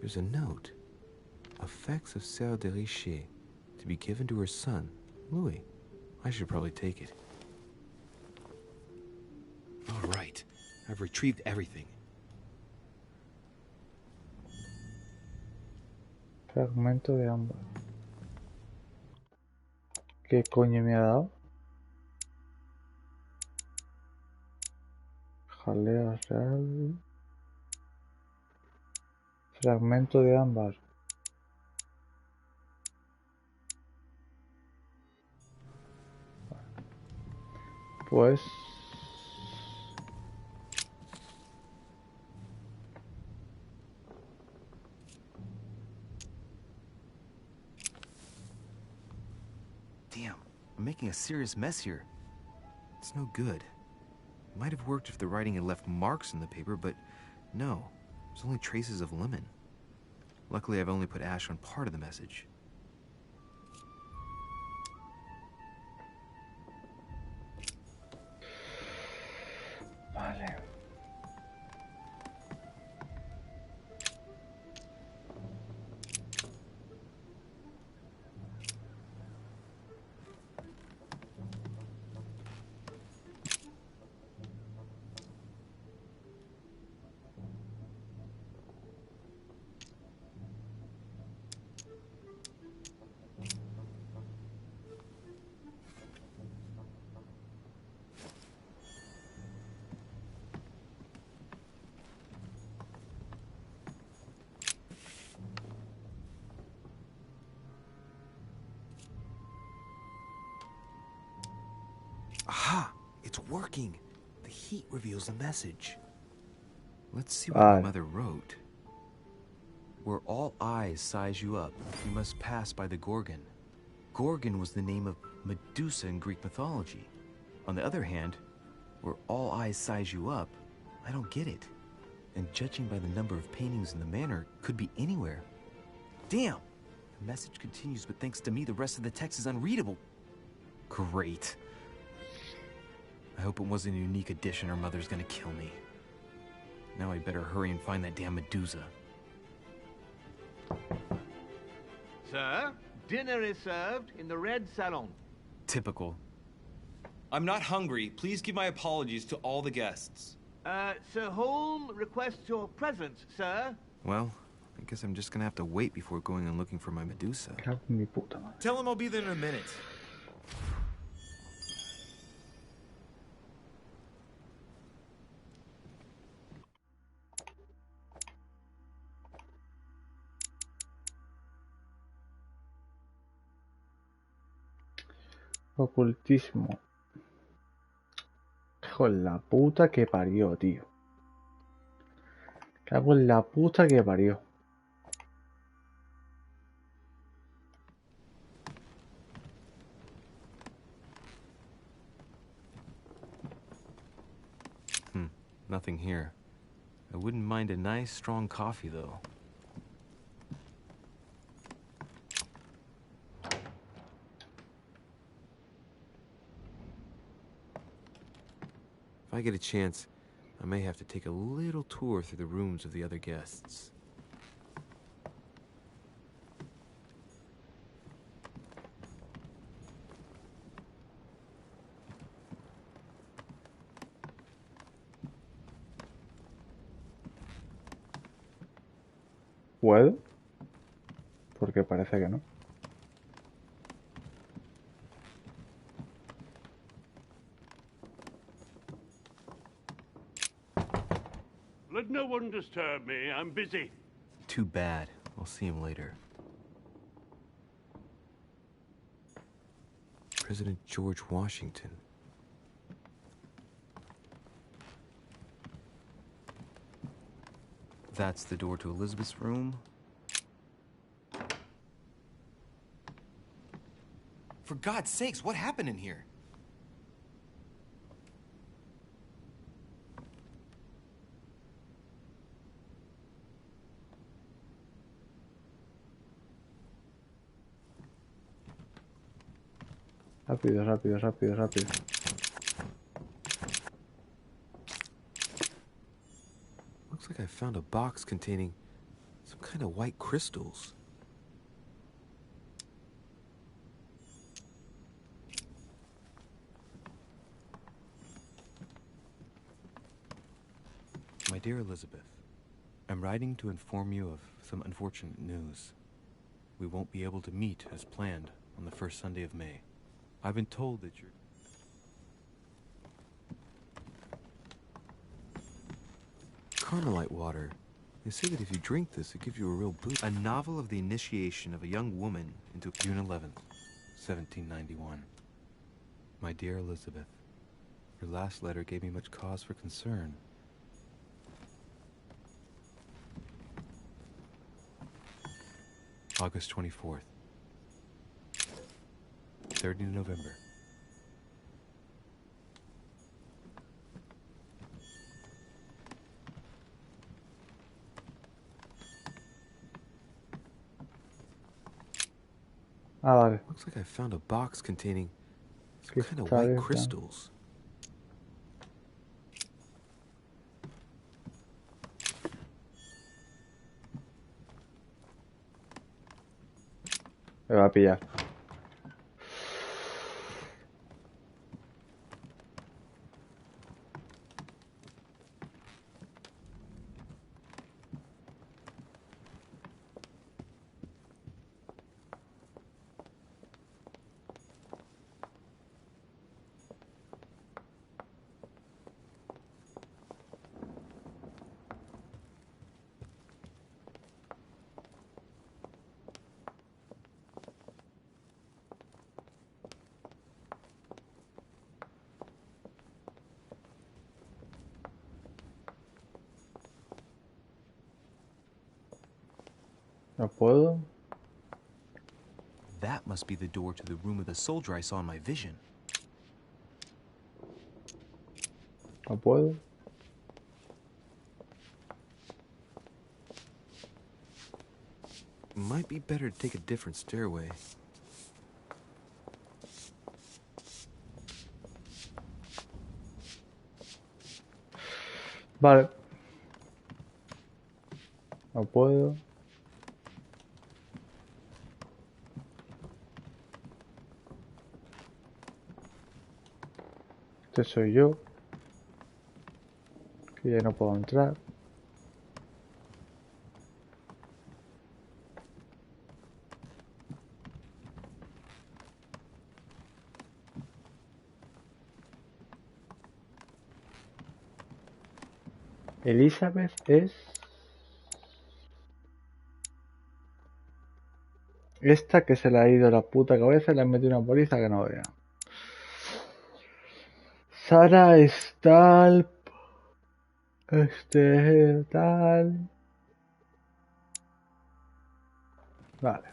There's a note. Effects of Sœur de Richer, to be given to her son, Louis. I should probably take it. All right. I've retrieved everything. Fragmento de ámbar. ¿Qué coño me ha dado? Jalea real. Fragmento de ámbar. Pues... Damn, I'm making a serious mess here. It's no good. It might have worked if the writing had left marks in the paper, but no. There's only traces of lemon. Luckily, I've only put ash on part of the message. Vale. Aha! It's working! The heat reveals the message. Let's see what my mother wrote. Where all eyes size you up, you must pass by the Gorgon. Gorgon was the name of Medusa in Greek mythology. On the other hand, where all eyes size you up, I don't get it. And judging by the number of paintings in the manor, could be anywhere. Damn! The message continues, but thanks to me, the rest of the text is unreadable. Great. I hope it wasn't a unique edition or Mother's gonna kill me. Now I better hurry and find that damn Medusa. Sir, dinner is served in the red salon. Typical. I'm not hungry. Please give my apologies to all the guests. Sir Holm requests your presence, sir. Well, I guess I'm just gonna have to wait before going and looking for my Medusa. Tell him I'll be there in a minute. Ocultismo. Cago en la puta que parió, tío. Cago en la puta que parió. Nothing here. I wouldn't mind a nice, strong coffee, though. If I get a chance, I may have to take a little tour through the rooms of the other guests. ¿Puedo? Porque parece que no. Let no one disturb me. I'm busy. Too bad. I'll see him later. President George Washington. That's the door to Elizabeth's room. For God's sakes, what happened in here? Rápido, rápido, rápido, rápido. Looks like I found a box containing some kind of white crystals. My dear Elizabeth, I'm writing to inform you of some unfortunate news. We won't be able to meet as planned on the first Sunday of May. I've been told that you're... Carmelite water. They say that if you drink this, it gives you a real boost. A novel of the initiation of a young woman into June 11th, 1791. My dear Elizabeth, your last letter gave me much cause for concern. August 24th. 30 November. Ah, vale. Looks like I found a box containing some ¿Qué kind of está white abierta? crystals. Me va a pillar. No puedo. That must be the door to the room of the soldier I saw in my vision. No puedo. Might be better to take a different stairway. Vale. No puedo. Este soy yo. Que ya no puedo entrar. Elizabeth es... Esta que se le ha ido la puta cabeza y le han metido una paliza que no vea. Sara Stalp. Tal. Vale.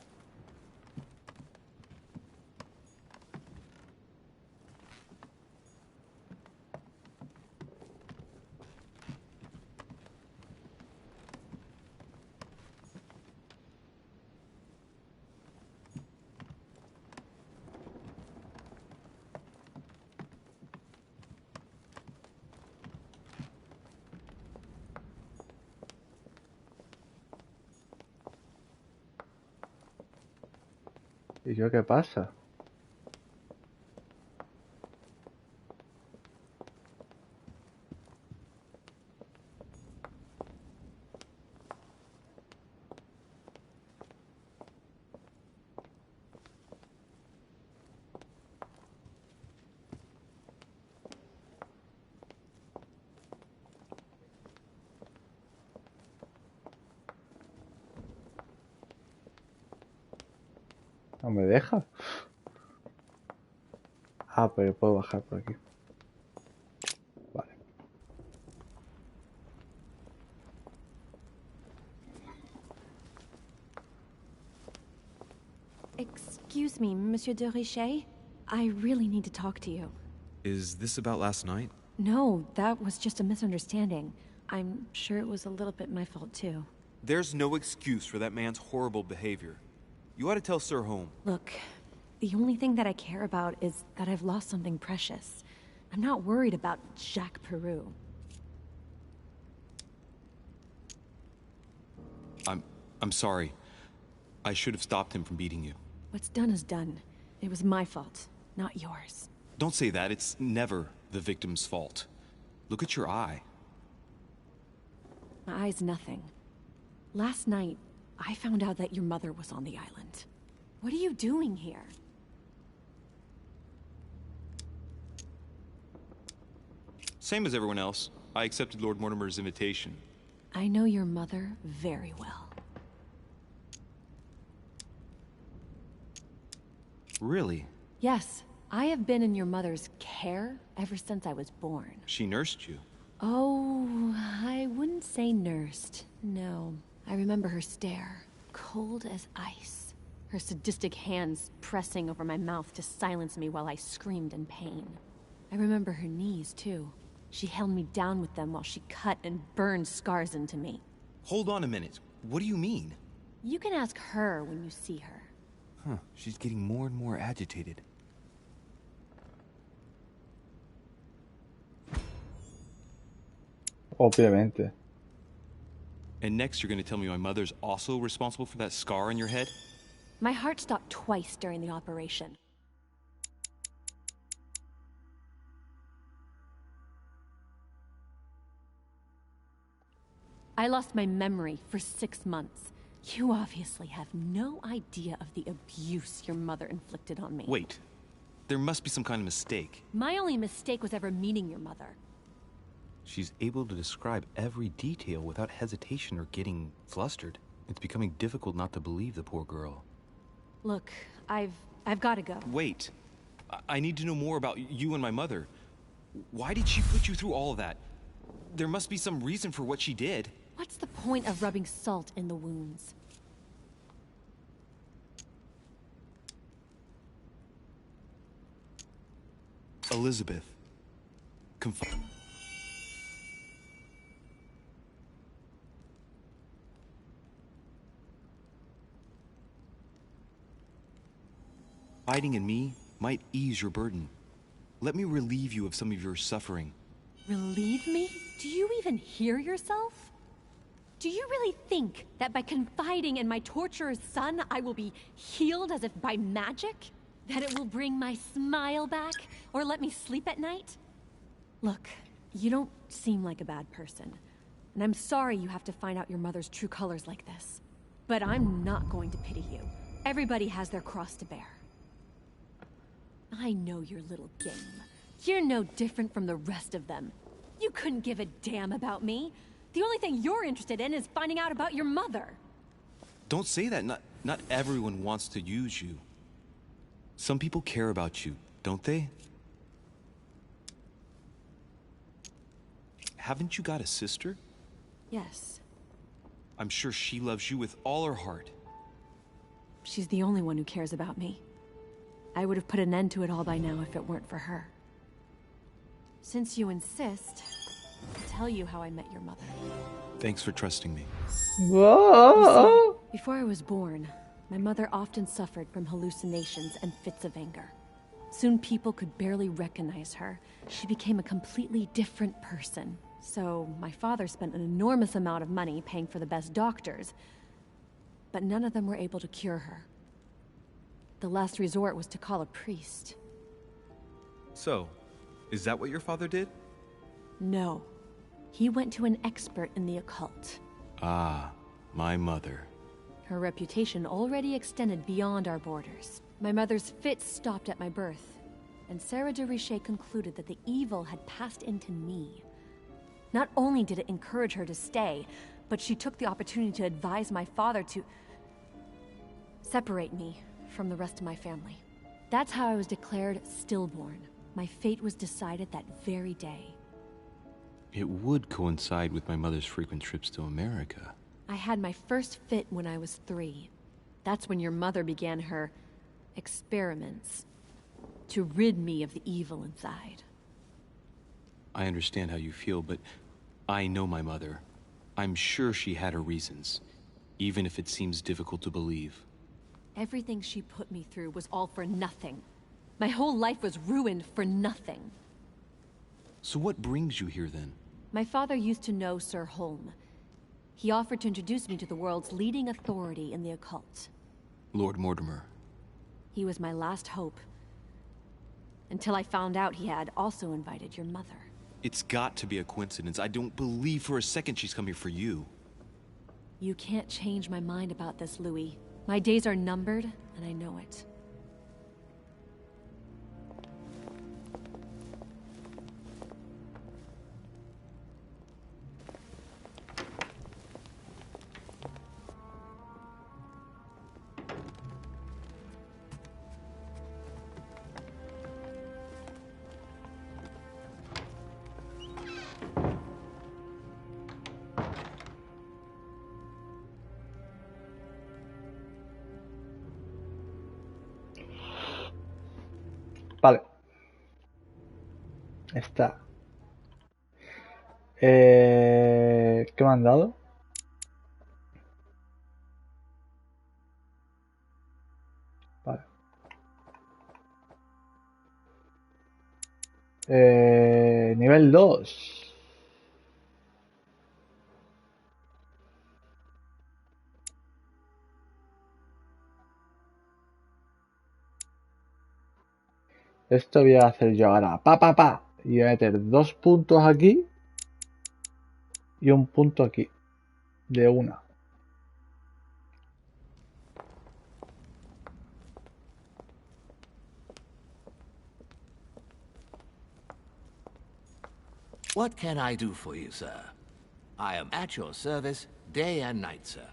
¿Y yo qué pasa? No me deja. Ah, pero puedo bajar por aquí. Vale. Excuse me, Monsieur de Richet? I really need to talk to you. Is this about last night? No, that was just a misunderstanding. I'm sure it was a little bit my fault, too. There's no excuse for that man's horrible behavior. You ought to tell Sir Home. Look, the only thing that I care about is that I've lost something precious. I'm not worried about Jacques Peru. I'm sorry. I should have stopped him from beating you. What's done is done. It was my fault, not yours. Don't say that. It's never the victim's fault. Look at your eye. My eye's nothing. Last night, I found out that your mother was on the island. What are you doing here? Same as everyone else. I accepted Lord Mortimer's invitation. I know your mother very well. Really? Yes, I have been in your mother's care ever since I was born. She nursed you. Oh, I wouldn't say nursed. No. I remember her stare, cold as ice. Her sadistic hands pressing over my mouth to silence me while I screamed in pain. I remember her knees, too. She held me down with them while she cut and burned scars into me. Hold on a minute. What do you mean? You can ask her when you see her. Huh, she's getting more and more agitated. Obviamente. And next you're gonna tell me my mother's also responsible for that scar on your head? My heart stopped twice during the operation. I lost my memory for 6 months. You obviously have no idea of the abuse your mother inflicted on me. Wait. There must be some kind of mistake. My only mistake was ever meeting your mother. She's able to describe every detail without hesitation or getting flustered. It's becoming difficult not to believe the poor girl. Look, I've got to go. Wait. I need to know more about you and my mother. Why did she put you through all of that? There must be some reason for what she did. What's the point of rubbing salt in the wounds? Elizabeth. Confiding in me might ease your burden. Let me relieve you of some of your suffering. Relieve me? Do you even hear yourself? Do you really think that by confiding in my torturer's son, I will be healed as if by magic? That it will bring my smile back? Or let me sleep at night? Look, you don't seem like a bad person. And I'm sorry you have to find out your mother's true colors like this. But I'm not going to pity you. Everybody has their cross to bear. I know your little game. You're no different from the rest of them. You couldn't give a damn about me. The only thing you're interested in is finding out about your mother. Don't say that. Not everyone wants to use you. Some people care about you, don't they? Haven't you got a sister? Yes. I'm sure she loves you with all her heart. She's the only one who cares about me. I would have put an end to it all by now if it weren't for her. Since you insist, I'll tell you how I met your mother. Thanks for trusting me. Whoa. See, before I was born, my mother often suffered from hallucinations and fits of anger. Soon people could barely recognize her. She became a completely different person. So my father spent an enormous amount of money paying for the best doctors, but none of them were able to cure her. The last resort was to call a priest. So, is that what your father did? No. He went to an expert in the occult. Ah, my mother. Her reputation already extended beyond our borders. My mother's fits stopped at my birth, and Sarah de Richet concluded that the evil had passed into me. Not only did it encourage her to stay, but she took the opportunity to advise my father to separate me from the rest of my family. That's how I was declared stillborn. My fate was decided that very day. It would coincide with my mother's frequent trips to America. I had my first fit when I was 3. That's when your mother began her experiments to rid me of the evil inside. I understand how you feel, but I know my mother. I'm sure she had her reasons, even if it seems difficult to believe. Everything she put me through was all for nothing. My whole life was ruined for nothing. So what brings you here then? My father used to know Sir Holm. He offered to introduce me to the world's leading authority in the occult. Lord Mortimer. He was my last hope. Until I found out he had also invited your mother. It's got to be a coincidence. I don't believe for a second she's coming for you. You can't change my mind about this, Louis. My days are numbered, and I know it. Vale. Está. ¿Qué me han dado? Vale. Nivel 2. Esto voy a hacer yo ahora. Pa. Y voy a meter 2 puntos aquí. Y un punto aquí. De una. What can I do for you, sir? I am at your service day and night, sir.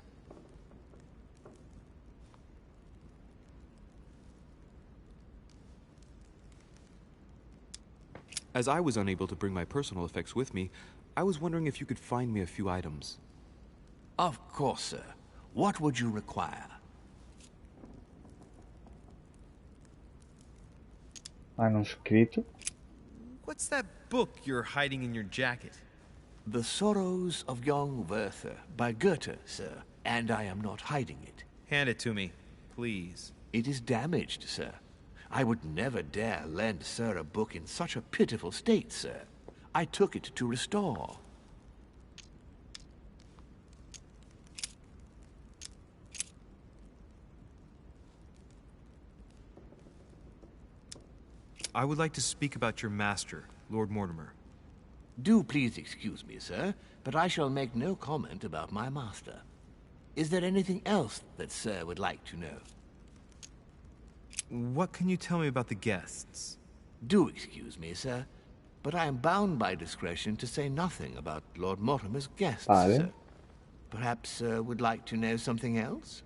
As I was unable to bring my personal effects with me, I was wondering if you could find me a few items. Of course, sir. What would you require? Manuscrito. What's that book you're hiding in your jacket? The Sorrows of Young Werther by Goethe, sir. And I am not hiding it. Hand it to me, please. It is damaged, sir. I would never dare lend sir a book in such a pitiful state, sir. I took it to restore. I would like to speak about your master, Lord Mortimer. Do please excuse me, sir, but I shall make no comment about my master. Is there anything else that sir would like to know? What can you tell me about the guests? Do excuse me, sir, but I am bound by discretion to say nothing about Lord Mortimer's guests, sir. Perhaps sir would like to know something else?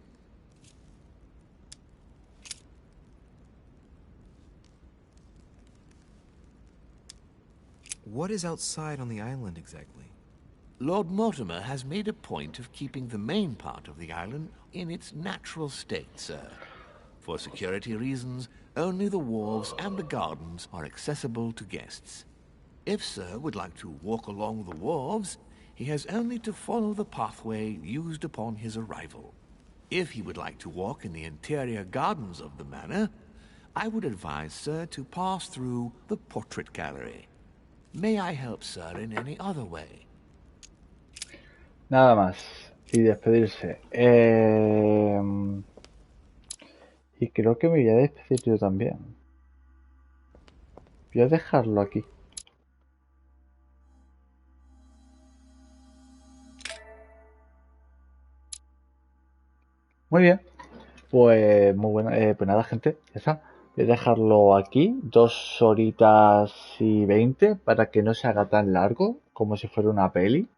What is outside on the island exactly? Lord Mortimer has made a point of keeping the main part of the island in its natural state, sir. For security reasons, only the wharves and the gardens are accessible to guests. If sir would like to walk along the wharves, he has only to follow the pathway used upon his arrival. If he would like to walk in the interior gardens of the manor, I would advise sir to pass through the portrait gallery. May I help sir in any other way? Nada más. Y despedirse. Y creo que me voy a despedir yo también. Voy a dejarlo aquí. Muy bien. Pues muy buena. Pues nada, gente. Ya está. Voy a dejarlo aquí. 2 horitas y 20 para que no se haga tan largo como si fuera una peli.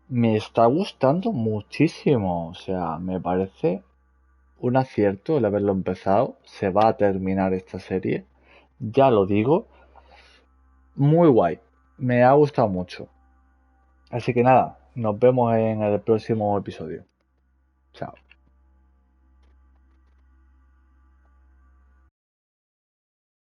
Me está gustando muchísimo. O sea, me parece un acierto el haberlo empezado. Se va a terminar esta serie, ya lo digo. Muy guay, me ha gustado mucho. Así que nada, nos vemos en el próximo episodio. Chao.